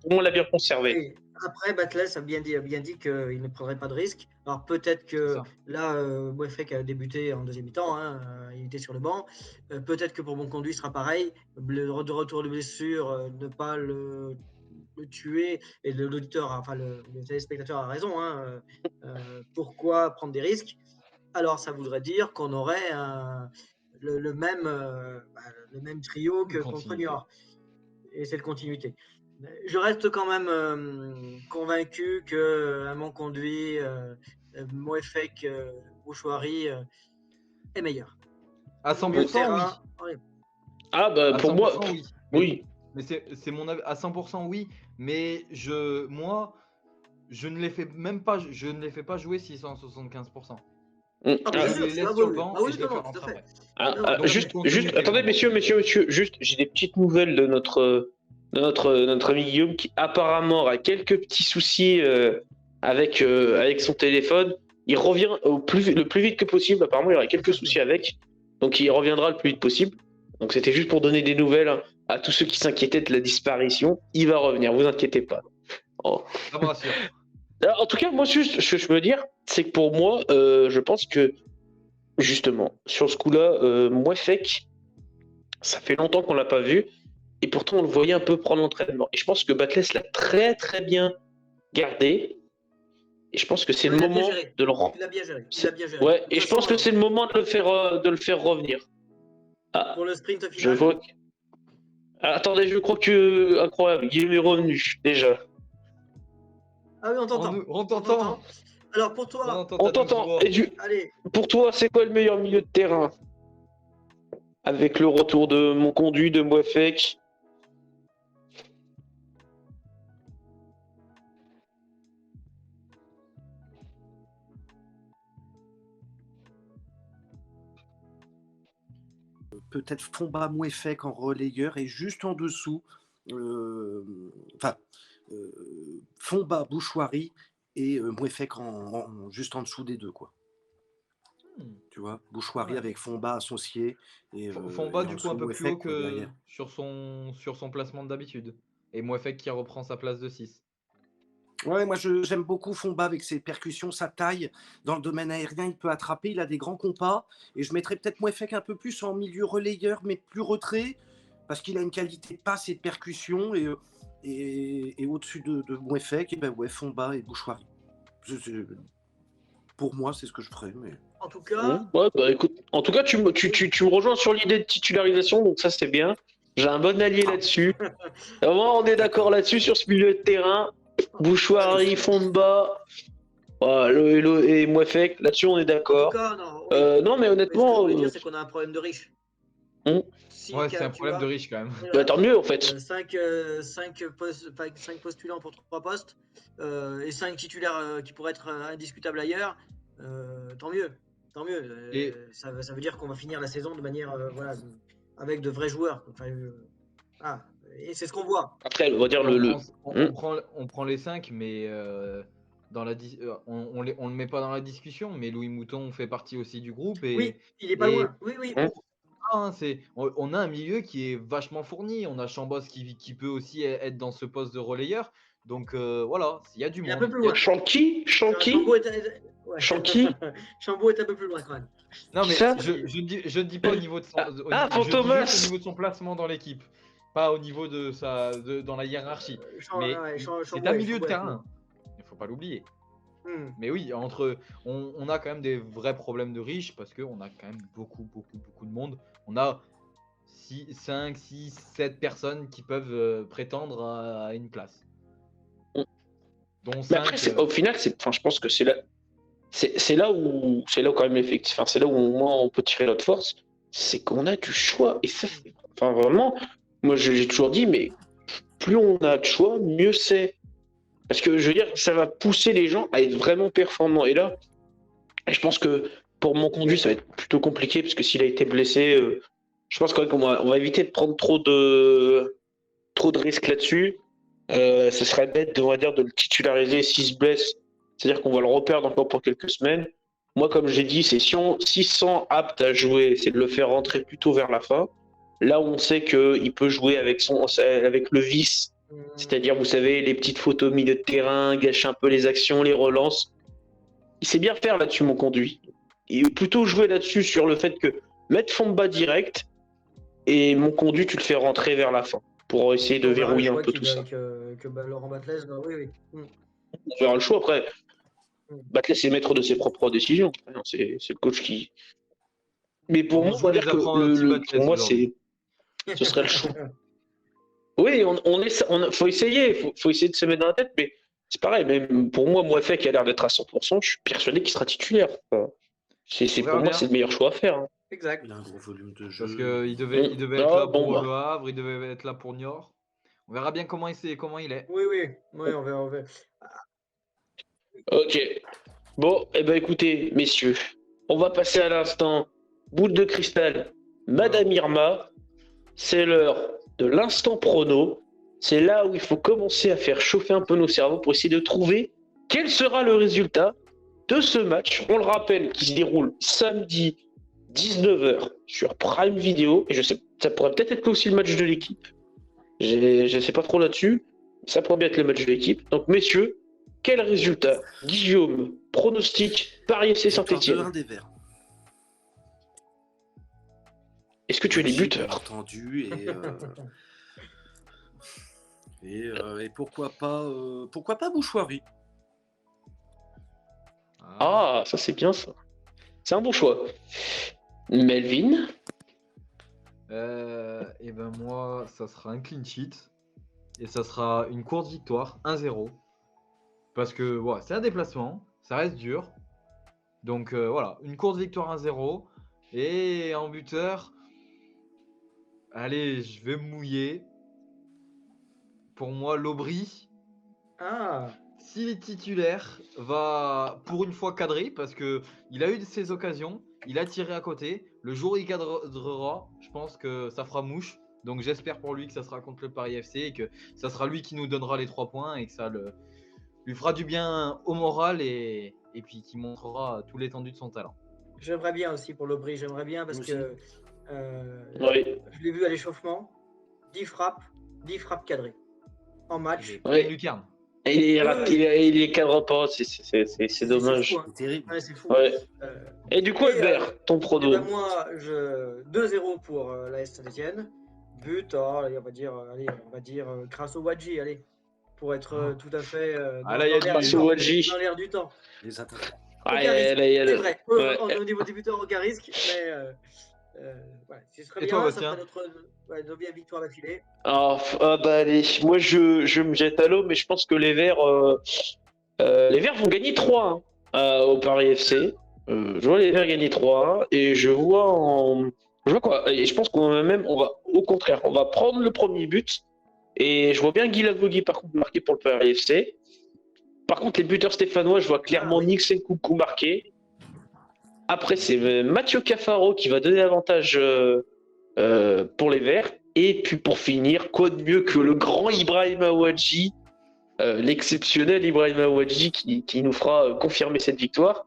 pour moi l'a bien conservé. Oui. Après, Batles a bien dit qu'il ne prendrait pas de risque. Alors peut-être que là, Mouefek a débuté en deuxième mi-temps, hein, il était sur le banc. Peut-être que pour mon conduit, ce sera pareil. De retour de blessure, ne pas le tuer. Et l'auditeur, enfin le téléspectateur a raison. Hein, pourquoi prendre des risques? Alors ça voudrait dire qu'on aurait le même trio que contre Niort. Et cette continuité. Je reste quand même convaincu que mon conduit, Mouefek, Bouchouari est meilleur. À 100%, oui. Ah bah pour moi, oui. Mais c'est mon avis. À 100%, oui. Mais moi, je ne les fais même pas. Je ne les fais pas jouer s'ils sont à 75%. Je les laisse sur le banc et je les fais rentrer après. Juste, attendez, messieurs, juste, j'ai des petites nouvelles de notre ami Guillaume qui apparemment a quelques petits soucis avec son téléphone. Il revient le plus vite que possible. Apparemment, il y aura quelques soucis avec. Donc, il reviendra le plus vite possible. Donc, c'était juste pour donner des nouvelles à tous ceux qui s'inquiétaient de la disparition. Il va revenir, vous inquiétez pas. Oh. Ça me rassure. Alors, en tout cas, moi, juste, ce que je veux dire, c'est que pour moi, je pense que, justement, sur ce coup-là, Mouefek, Ça fait longtemps qu'on l'a pas vu. Et pourtant, on le voyait un peu prendre l'entraînement. Et je pense que Batles l'a très très bien gardé. Et je pense que c'est le Il a bien moment géré. de le Il a bien géré. Il a bien géré. Ouais, De et toute je pense façon, que c'est le moment de le faire revenir. Ah, pour le sprint je final. vois. Ah, attendez, je crois que. Incroyable, Guillaume est revenu, déjà. Ah oui, on t'entend. On t'entend. Alors pour toi, On entend On ta douce t'entend. voix. Et allez, pour toi, c'est quoi le meilleur milieu de terrain? Avec le retour de mon conduit, de Mouefek. Peut-être Fomba Mouefek en relayeur et juste en dessous, Fomba Bouchoirie et Mouefek juste en dessous des deux, quoi. Tu vois, Bouchoirie Ouais. avec Fomba associé et Fomba, et en du coup, dessous un peu plus Mouefek, haut quoi, que derrière. sur son placement d'habitude. Et Mouefek qui reprend sa place de 6. Ouais, moi j'aime beaucoup Fomba avec ses percussions, sa taille. Dans le domaine aérien, il peut attraper, il a des grands compas. Et je mettrais peut-être Mouefek un peu plus en milieu relayeur, mais plus retrait, parce qu'il a une qualité de passe et de percussion. Et au-dessus de Mouefek, et ben ouais, Fomba et Bouchoirie. Pour moi, c'est ce que je ferais. Mais... en tout cas, Ouais, bah écoute, en tout cas, tu me rejoins sur l'idée de titularisation, donc ça c'est bien. J'ai un bon allié là-dessus. Vraiment, on est d'accord là-dessus sur ce milieu de terrain. Bouchoirie, Fomba, et Mouefek, là-dessus on est en tout d'accord. cas, non. Oui. Non, mais Mais ce que je honnêtement, voulais dire, c'est qu'on a un problème de riche. Hmm. Si, Ouais, c'est un tu problème vois, de riche quand même. bah, tant mieux en fait. 5 postulants pour 3 postes et 5 titulaires qui pourraient être indiscutables ailleurs, tant mieux. Tant mieux. Et- Ça veut dire qu'on va finir la saison de manière voilà, avec de vrais joueurs. Enfin, et c'est ce qu'on voit. Après, on va dire On prend les 5, mais on le met pas dans la discussion. Mais Louis Mouton fait partie aussi du groupe. Et, Oui, il est pas et- loin. Oui, oui. Hmm. on a un milieu qui est vachement fourni. On a Chambos qui peut aussi être dans ce poste de relayeur. Donc voilà, il y a du Il est un monde. peu plus loin. Shanky. Chambaud est, ouais. Shanky. Chambaud est un peu plus loin quand même. Non, Qui mais ça je ne dis pas au niveau de son, Ah, je dis Fantomas. juste au niveau de son placement dans l'équipe, pas au niveau dans la hiérarchie. Mais c'est un milieu de terrain. Il faut pas l'oublier. Mais oui, on a quand même des vrais problèmes de riches parce qu'on a quand même beaucoup de monde. On a 5, 6, 7 personnes qui peuvent prétendre à une place. Dont Mais 5, après, au final, je pense que c'est là où quand même l'effectif. Enfin, c'est là où on peut tirer notre force, c'est qu'on a du choix. Et ça, enfin vraiment, moi j'ai toujours dit, mais plus on a de choix, mieux c'est. Parce que je veux dire, ça va pousser les gens à être vraiment performants. Et là, je pense que pour mon conduit, ça va être plutôt compliqué parce que s'il a été blessé, je pense quand même on va éviter de prendre trop de risques là-dessus. Ce serait bête, on va dire, de le titulariser s'il se blesse. C'est-à-dire qu'on va le reperdre encore pour quelques semaines. Moi, comme j'ai dit, c'est s'il se sent apte à jouer, c'est de le faire rentrer plutôt vers la fin. Là où on sait qu'il peut jouer avec le vice, c'est-à-dire, vous savez, les petites photos au milieu de terrain, gâcher un peu les actions, les relances. Il sait bien faire là-dessus, mon conduit. Il plutôt jouer là-dessus sur le fait que mettre Fomba direct et mon conduit, tu le fais rentrer vers la fin pour essayer de verrouiller un peu tout ça. Laurent Batles, oui. On verra le choix après. Batles est maître de ses propres décisions. C'est le coach qui. Mais pour moi, on va dire que pour moi, ce serait le choix. Oui, faut essayer, faut essayer de se mettre dans la tête, mais c'est pareil. Même pour moi, Mouefek qui a l'air d'être à 100%, je suis persuadé qu'il sera titulaire. Enfin, pour moi, c'est le meilleur choix à faire. Hein. Exact. Il a un gros volume de jeu. Parce qu'il devait être là pour Le Havre, il devait être là pour Niort. On verra bien comment il est. Oui, on verra. Ok. Bon, eh ben écoutez, messieurs, on va passer à l'instant boule de cristal, Madame Irma. C'est l'heure de l'instant prono. C'est là où il faut commencer à faire chauffer un peu nos cerveaux pour essayer de trouver quel sera le résultat de ce match. On le rappelle, qui se déroule samedi 19h sur Prime Video. Et je sais, ça pourrait peut-être être aussi le match de l'équipe. Je ne sais pas trop là-dessus. Ça pourrait bien être le match de l'équipe. Donc, messieurs, quel résultat? Guillaume, pronostic, Paris FC Saint-Etienne. 2-1 des Verts. Est-ce que tu es les Wadji, bien buteurs? entendu, et pourquoi pas Bouchoirie. Ah, ça c'est bien ça. C'est un bon choix. Melvin? Et ben moi, ça sera un clean sheet. Et ça sera une courte victoire, 1-0. Parce que voilà, c'est un déplacement, ça reste dur. Donc voilà, une courte victoire 1-0. Et en buteur, allez, je vais me mouiller. Pour moi, l'Aubry, Ah, s'il est titulaire, va pour une fois cadrer parce que il a eu ses occasions, il a tiré à côté. Le jour où il cadrera, je pense que ça fera mouche. Donc j'espère pour lui que ça sera contre le Paris FC et que ça sera lui qui nous donnera les 3 points et que ça lui fera du bien au moral et puis qui montrera tout l'étendue de son talent. j'aimerais bien aussi pour l'Aubry, j'aimerais bien parce Moi que Oui. je l'ai vu à l'échauffement, 10 frappes cadrées en Il match. est Ouais. plein lucarne. Et Oui. il est cadre pas, c'est dommage. fou, hein. C'est terrible. Ouais, c'est fou. Ouais. Euh, Et du coup, Et, Albert, ton Eh prono? ben moi, 2-0 pour l'AS Saint-Etienne. But, allez, on va dire grâce au Wadji, allez, pour être tout à fait Ah là, il y a l'air du- du temps, Wadji. dans l'air du temps. Les attaquants. Ah, Aucun risque, il y a c'est le- vrai. ouais. Au niveau des buteurs, aucun risque, mais ouais, ce serait Et bien, toi, ça ferait Bastien? notre 9e victoire d'affilée. Bah allez, moi je me jette à l'eau, mais je pense que les Verts vont gagner 3 au Paris FC. Je vois les Verts gagner 3 et je vois quoi? Et je pense on va, au contraire, on va prendre le premier but. Et je vois bien Guy Lavogui par contre marquer pour le Paris FC. Par contre, les buteurs stéphanois, je vois clairement oui. Nixon Coucou marquer. Après, c'est Mathieu Cafaro qui va donner l'avantage pour les Verts. Et puis pour finir, quoi de mieux que le grand Ibrahim Aouadji, l'exceptionnel Ibrahim Aouadji qui nous fera confirmer cette victoire.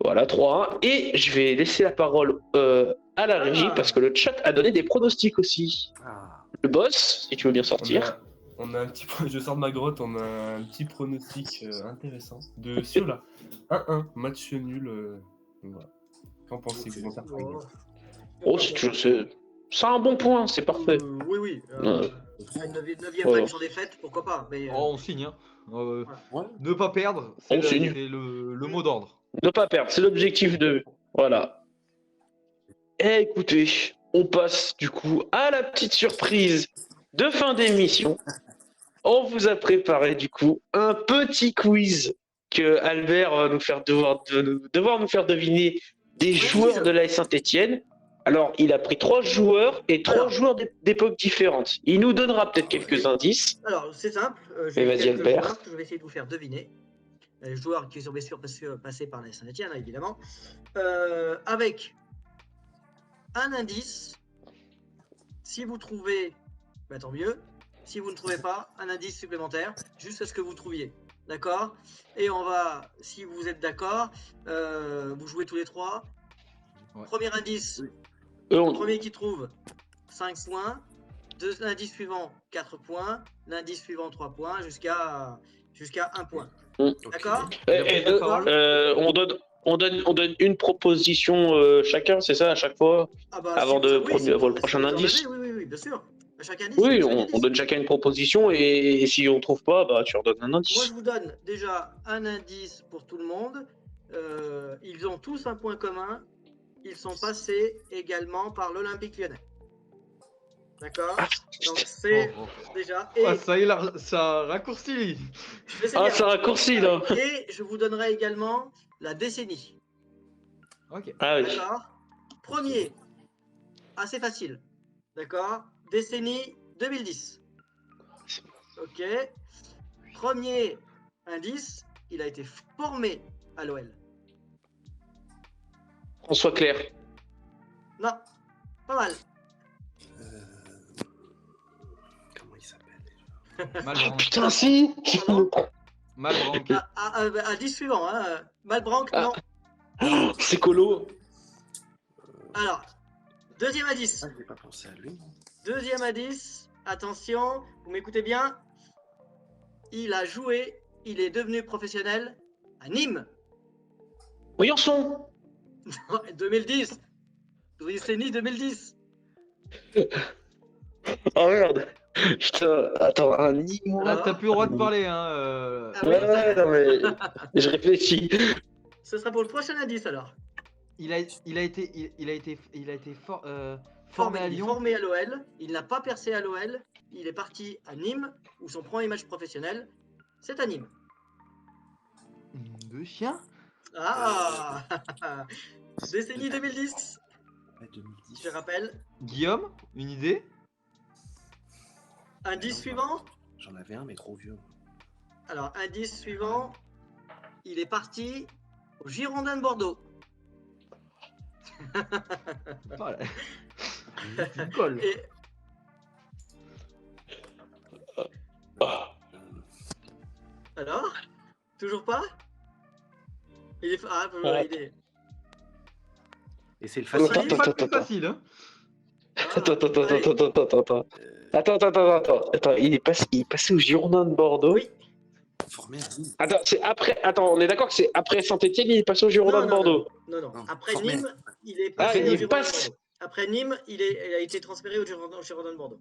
Voilà, 3-1. Et je vais laisser la parole à la régie parce que le chat a donné des pronostics aussi. Ah. Le boss, si tu veux bien sortir. On a un petit je sors de ma grotte, on a un petit pronostic intéressant de Ciola. 1-1, match nul. Voilà. Qu'en pensez-vous? Oh, c'est un bon point, c'est parfait. Oui. Ouais. Une 9e Ouais. match sans défaite, pourquoi pas. Mais, Oh, on signe. Hein. Ouais. Ne pas perdre, On signe. c'est le mot d'ordre. Ne pas perdre, c'est l'objectif de. Voilà. Et écoutez, on passe du coup à la petite surprise de fin d'émission. On vous a préparé du coup un petit quiz que Albert va devoir nous faire deviner des joueurs de l'AS Saint-Etienne. Alors, il a pris 3 joueurs et 3 joueurs d'époques différentes. Il nous donnera peut-être quelques indices. Alors, c'est simple. Mais vas-y, quelques Albert. joueurs que je vais essayer de vous faire deviner. Les joueurs qui sont bien sûr passés par la Saint-Etienne, évidemment. Avec un indice. Si vous trouvez, bah, tant mieux. Si vous ne trouvez pas, un indice supplémentaire, juste à ce que vous trouviez. D'accord? Et on va, si vous êtes d'accord, vous jouez tous les 3. Ouais. Premier indice, On- premier qui trouve 5 points. L'indice suivant 4 points. L'indice suivant 3 points jusqu'à 1 point. D'accord? On donne une proposition chacun, c'est ça, à chaque fois, Ah bah, avant vous le prochain vous en indice. avez, oui, bien sûr. À chaque indice, Oui, chaque on indice. donne chacun une proposition et si on trouve pas, bah tu redonnes un Moi, indice. je vous donne déjà un indice pour tout le monde. Ils ont tous un point commun. Ils sont passés également par l'Olympique Lyonnais. D'accord? Donc, c'est déjà. Et Ah, ça y est, ça raccourcit. je sais Ah, bien. ça raccourcit là. Et je vous donnerai également la décennie. Ok. Ah oui. D'accord? Premier, assez facile. D'accord? Décennie 2010. Ok. Premier indice, il a été formé à l'OL. François Clair. Non, pas mal. Comment il s'appelle? Malbranque. Putain, si. Malbranque. Indice suivant, hein. Malbranque, Ah. non. C'est Colo. Alors, deuxième indice. Ah, je n'ai pas pensé à lui. Deuxième indice. Attention, vous m'écoutez bien. Il a joué, il est devenu professionnel à Nîmes. Briançon. 2010. Décennie 2010. Oh merde. Putain, attends, un Nîmois. Là, t'as plus le droit de parler, hein. Ah oui, Ouais, non mais je réfléchis. ce sera pour le prochain indice alors. Il a été formé à Lyon. Formé à l'OL, il n'a pas percé à l'OL, il est parti à Nîmes, où son premier match professionnel, c'est à Nîmes. De chien. Ah Décennie 2010, Ouais, 2010. je rappelle. Guillaume, une idée? Indice suivant. J'en avais un, mais trop vieux. Alors, indice suivant, il est parti au Girondin de Bordeaux. Voilà. Tu me colles. Et alors, toujours pas. Il est Ouais. il est. Et c'est le Attends, facile. C'est pas le attends, plus facile, hein. Attends, il est passé au Girondin de Bordeaux. Oui. Formé à Nîmes. Attends, c'est après. Attends, on est d'accord que c'est après Saint-Etienne, il est passé au Girondin Non, de non, Bordeaux. Non. Non, Après formé. Nîmes, il est Ah, passé il au Girondin de passe. Bordeaux. Après Nîmes, il a été transféré au Girondin de Bordeaux.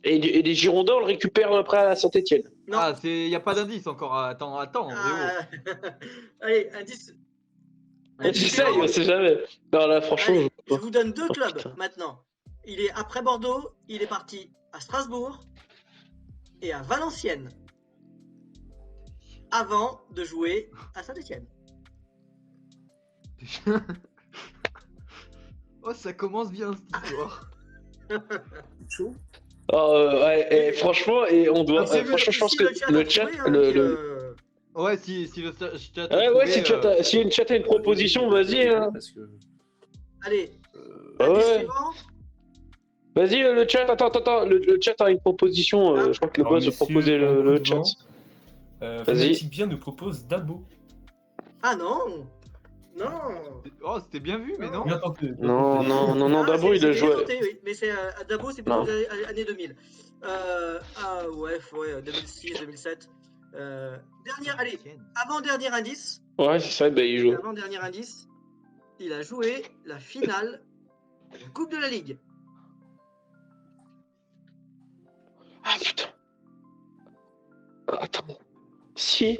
Et les Girondins, on le récupère après à Saint-Etienne. Non. Ah, y a pas d'indice encore. Attends, Réo. Ah, allez, indice. J'essaye, on sait jamais. Non, là, franchement. Allez, je vous donne deux Oh, clubs putain. maintenant. Il est après Bordeaux, il est parti à Strasbourg et à Valenciennes avant de jouer à Saint-Etienne. Oh, ça commence bien cette histoire. Chaud. Ouais, et franchement, et on doit. Franchement, je pense que le chat. Ouais, si le chat. Ouais, si une chat a une proposition, vas-y. Hein. Parce que... Allez, Ah indice ouais. suivant. Vas-y, le chat, attends, le chat a une proposition. Je crois que le Alors, boss veut messieurs, proposer en le coup de chat. vent, Vas-y. Fnatic bien nous propose Dabo. Ah non. Non. Oh, c'était bien vu, mais non. Bien tenté. Non, Dabo, c'est il a bien joué. tenté, oui. Mais c'est Dabo, c'est plutôt Non. les années 2000. Ouais, 2006, 2007. Allez, avant-dernier indice. Ouais, c'est ça, bah, il joue. Avant-dernier indice. Il a joué la finale de la Coupe de la Ligue. Ah putain. Attends. Si.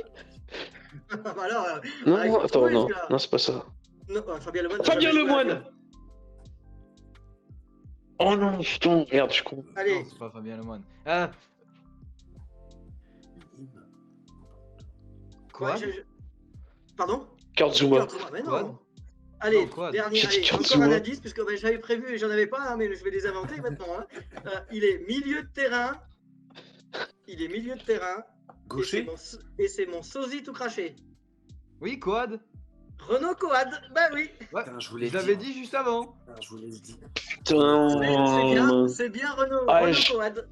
Alors, Non, il faut attends, trouver, non. celui-là. Non, c'est pas ça. Non, Fabien Lemoine. Fabien jamais joué à Lemoine. Oh non, putain, merde, je suis con. Allez, Non, c'est pas Fabien Lemoine. Quoi? Pardon Kurt Zuma. Mais non. Quad. Allez, Non, quad. dernier, J'ai dit allez, Kurt encore un Zuma. indice, puisque j'avais prévu et j'en avais pas, hein, mais je vais les inventer maintenant. Hein. Il est milieu de terrain. Gaucher. Et c'est mon sosie tout craché. Oui, Quad. Renaud Coad, bah oui. Ouais. Putain, je vous l'ai Je l'avais dit juste avant. Putain, je vous l'ai dit. Putain. C'est bien Renaud, Ah, Renaud je- Coad.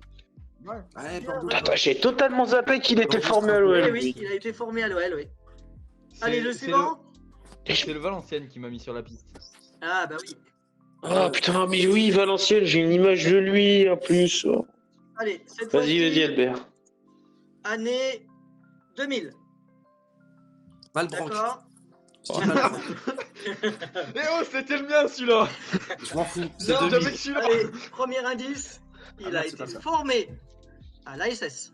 Ouais, Bordeaux. Attends, j'ai totalement zappé qu'il était formé à Oui, l'OL. oui, il a été formé à l'OL, oui. Allez, le C'est suivant. C'est le Valenciennes qui m'a mis sur la piste. Ah, bah oui. Ah putain, mais oui, Valenciennes, j'ai une image de lui en plus. Allez, cette Vas-y, fois-ci, Albert. année 2000. Malbranc. D'accord. Je dis Malbranc. Eh oh, c'était le mien celui-là. Je m'en fous. C'est Non, 2000. Avec celui-là. Allez, premier indice. Il Ah a non, c'est été pas ça. formé à l'ASS.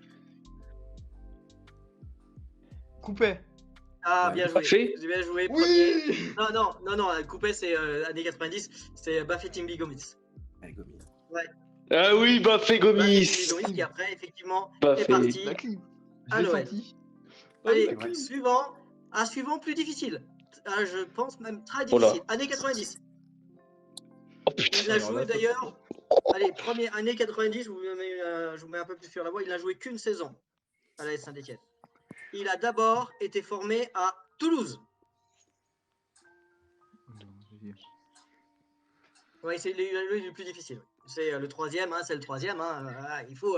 Coupé. Ah, Ouais, bien pas joué. fait. Bien joué. Premier. Oui. Non, Coupé, c'est années 90. C'est Bafetimbi Gomis. Ouais, Gomis. Ah oui, Bafé Gomis. Bafetimbi Gomis qui après, effectivement, Bafé. est parti. La clip. Ah, Je l'ai l'OL. senti. Allez, c'est vrai. suivant. Un suivant plus difficile. Je pense même très Oh là. difficile. Années 90. Oh putain. Il a Alors joué là, d'ailleurs. Allez, première année 90, je vous mets un peu plus sur la voie. Il n'a joué qu'une saison à l'AS Saint-Etienne. Il a d'abord été formé à Toulouse. Oui, c'est le plus difficile. C'est le troisième, hein, c'est le troisième. Hein, il faut.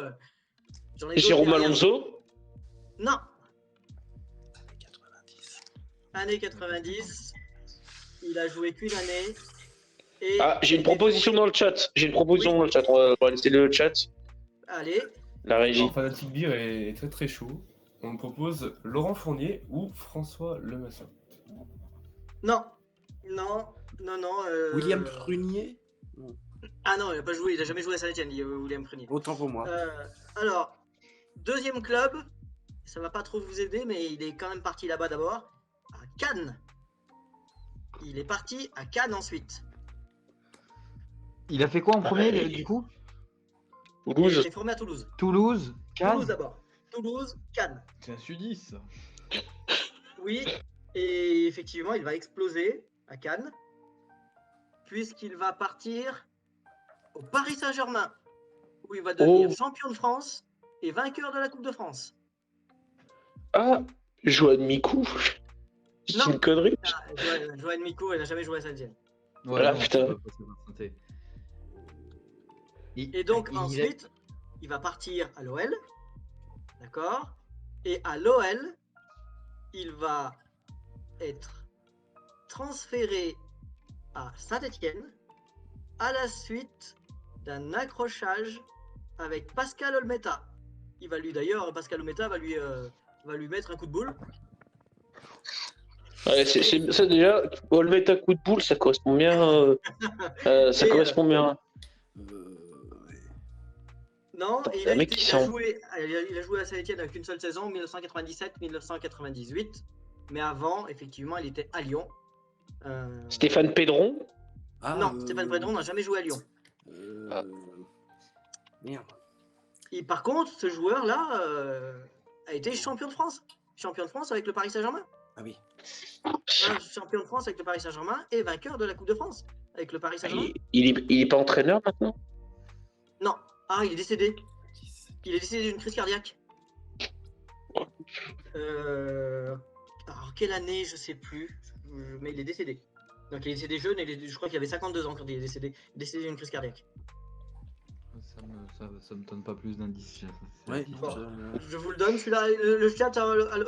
J'en ai d'autres Jérôme derrière. Alonso. Non, 90. année 90. Il a joué qu'une année. Et Ah, j'ai une il est proposition formé- dans le chat. Oui. On va laisser le chat. Allez, La régie. Alors, Fnatic Beer est très très chaud. On me propose Laurent Fournier ou François Lemassin. non. William Prunier. Ah non, il n'a pas joué, il n'a jamais joué à Saint-Etienne, William Prunier. Autant pour moi. Alors, deuxième club, ça va pas trop vous aider, mais il est quand même parti là-bas d'abord, à Cannes. Il est parti à Cannes ensuite. Il a fait quoi en premier, du coup? Il Toulouse. a été formé à Toulouse. Toulouse, Cannes. Toulouse d'abord. Toulouse, Cannes. C'est un sudiste. Oui, et effectivement, il va exploser à Cannes, puisqu'il va partir au Paris Saint-Germain, où il va devenir champion de France et vainqueur de la Coupe de France. Ah, Johan Mikou. C'est Non. une connerie. Johan Mico, il n'a jamais joué à Saint-Etienne. Voilà, putain. Et donc ensuite, il va partir à l'OL, d'accord? Et à l'OL, il va être transféré à Saint-Etienne à la suite d'un accrochage avec Pascal Olmeta. Pascal Olmeta va lui mettre un coup de boule. Ouais, ça déjà, on le met un coup de boule, ça correspond bien. Ça correspond bien. Non, Attends, et c'est un mec qui il a joué à Saint-Etienne avec une seule saison, 1997-1998. Mais avant, effectivement, il était à Lyon. Stéphane Pédron. Non, Stéphane Pédron n'a jamais joué à Lyon. Merde. Et par contre, ce joueur-là a été champion de France. Champion de France avec le Paris Saint-Germain. Ah oui. Champion de France avec le Paris Saint-Germain et vainqueur de la Coupe de France avec le Paris Saint-Germain. Il est pas entraîneur maintenant? Non. Ah, il est décédé. Il est décédé d'une crise cardiaque. Alors, quelle année, je sais plus. Mais il est décédé. Donc, il est décédé jeune, je crois qu'il avait 52 ans quand il est décédé. Il est décédé d'une crise cardiaque. Ça me donne pas plus d'indices. Ouais, Bon, je vous le donne, celui-là. Le chat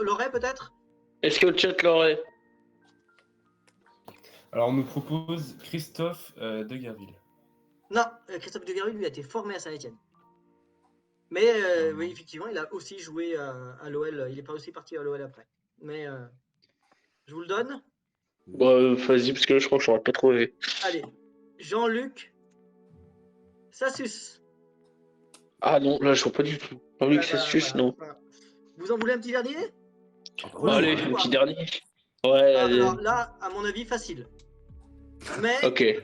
l'aurait peut-être? Est-ce que le chat l'aurait? Alors, on nous propose Christophe de Guerville. Non, Christophe de Guerville, lui, a été formé à Saint-Etienne. Mais oui, effectivement, il a aussi joué à l'OL. Il n'est pas aussi parti à l'OL après. Mais je vous le donne. Bon, vas-y, parce que là, je crois que je n'aurais pas trouvé. Allez, Jean-Luc Sassus. Ah non, là, je vois pas du tout. Jean-Luc Sassus, non. Voilà. Vous en voulez un petit dernier? Allez, un petit dernier. Ouais, Alors là, à mon avis, facile. Mais ok.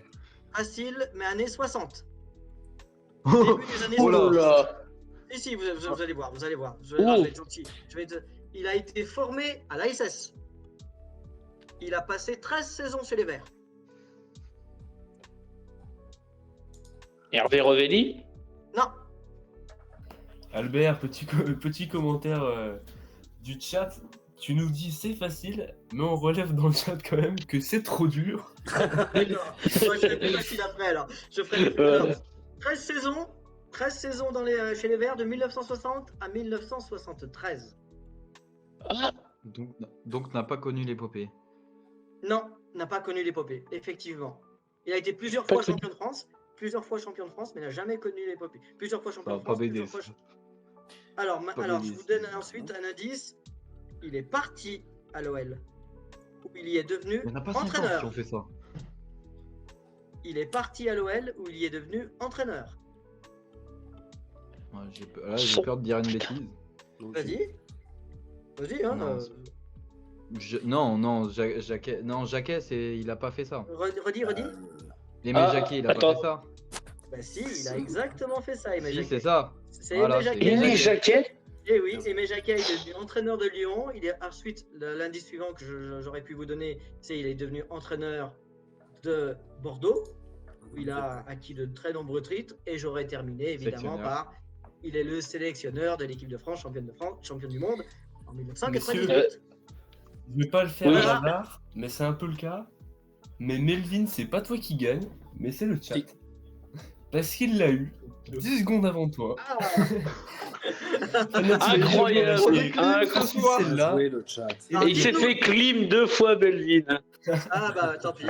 facile, mais années 60. Oh, Début des années oh là 60. là. Si, vous allez voir, vous allez voir. Je vais être gentil. Il a été formé à l'ASS. Il a passé 13 saisons chez les Verts. Hervé Revelli? Non, Albert, petit commentaire du chat. Tu nous dis c'est facile, mais on relève dans le chat quand même que c'est trop dur. d'accord. Moi, je ferai plus facile après alors. Je ferai alors, 13 saisons chez les Verts de 1960 à 1973. Ah, Donc n'a pas connu l'épopée. Non, n'a pas connu l'épopée, effectivement. Il a été plusieurs Pas fois connu. champion de France, mais n'a jamais connu l'épopée. Plusieurs fois champion de Pas France, BD. plusieurs fois. Alors, je vous donne ensuite un indice. Il est parti à l'OL, où il y est devenu Il n'y en a pas 5 ans qui entraîneur. ont fait ça. Il est parti à l'OL, où il y est devenu entraîneur. Ouais, j'ai peur de dire une bêtise. Vas-y. Vas-y, hein. Non, Jacquet, il a pas fait ça. Redis. Aimé Jacquet, il a attends. pas fait ça. Bah si, il a exactement fait ça, Aimé Si, Jacquet. c'est ça. C'est Voilà, Aimé c'est Jacquet. Aimé Jacquet? Et oui, Aimé Jacquet est devenu entraîneur de Lyon. Il est ensuite, l'indice suivant que j'aurais pu vous donner, c'est il est devenu entraîneur de Bordeaux, où il a acquis de très nombreux titres. Et j'aurais terminé évidemment Sélectionneur. par il est le sélectionneur de l'équipe de France, championne du monde en 1998. Messieurs, je vais pas le faire Oui. à hasard, mais c'est un peu le cas. Mais Melvin, c'est pas toi qui gagne, mais c'est le chat. Parce qu'il l'a eu 10 secondes avant toi. Ah, Incroyable. Celle-là. Jouer le chat. Et il s'est fait clim 2 fois, Belvin. ah bah tant pis.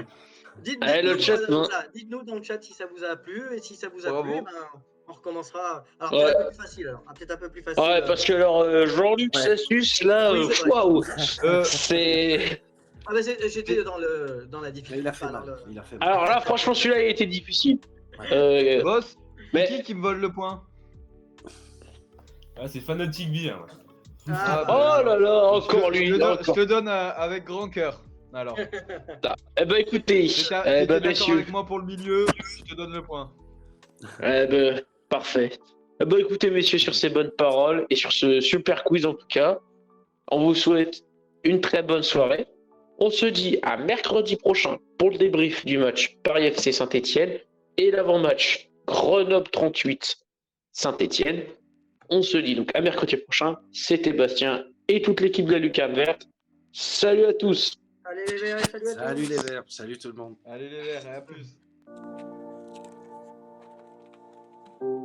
Le chat, non. Dites-nous dans le chat si ça vous a plu et si ça vous a Bravo. plu, ben, on recommencera. Alors Ouais. peut-être un peu plus facile alors. Peut-être un peu plus facile. Ouais, parce que alors, Jean-Luc Ouais. Sassus, là, Oui, c'est vrai. waouh. C'est. Ah bah j'étais dans la difficulté. Il a fait Enfin, mal. dans Il a fait mal. Alors là, franchement, celui-là, il a été difficile. Boss, mais- c'est qui me vole le point? Ah, c'est Fanatic Beer. Ah, Oh là là, encore lui. Je te donne avec grand cœur. Alors, Eh ben écoutez, t'étais eh ben d'accord messieurs, avec moi pour le milieu, je te donne le point. eh ben parfait. Eh ben écoutez messieurs, sur ces bonnes paroles et sur ce super quiz en tout cas, on vous souhaite une très bonne soirée. On se dit à mercredi prochain pour le débrief du match Paris FC Saint-Etienne et l'avant-match Grenoble 38 Saint-Etienne. On se dit donc à mercredi prochain. C'était Bastien et toute l'équipe de la Lucarne Verte. Salut à tous. allez les verts, salut à tous. Salut les Verts, salut tout le monde. Allez les verts, à plus.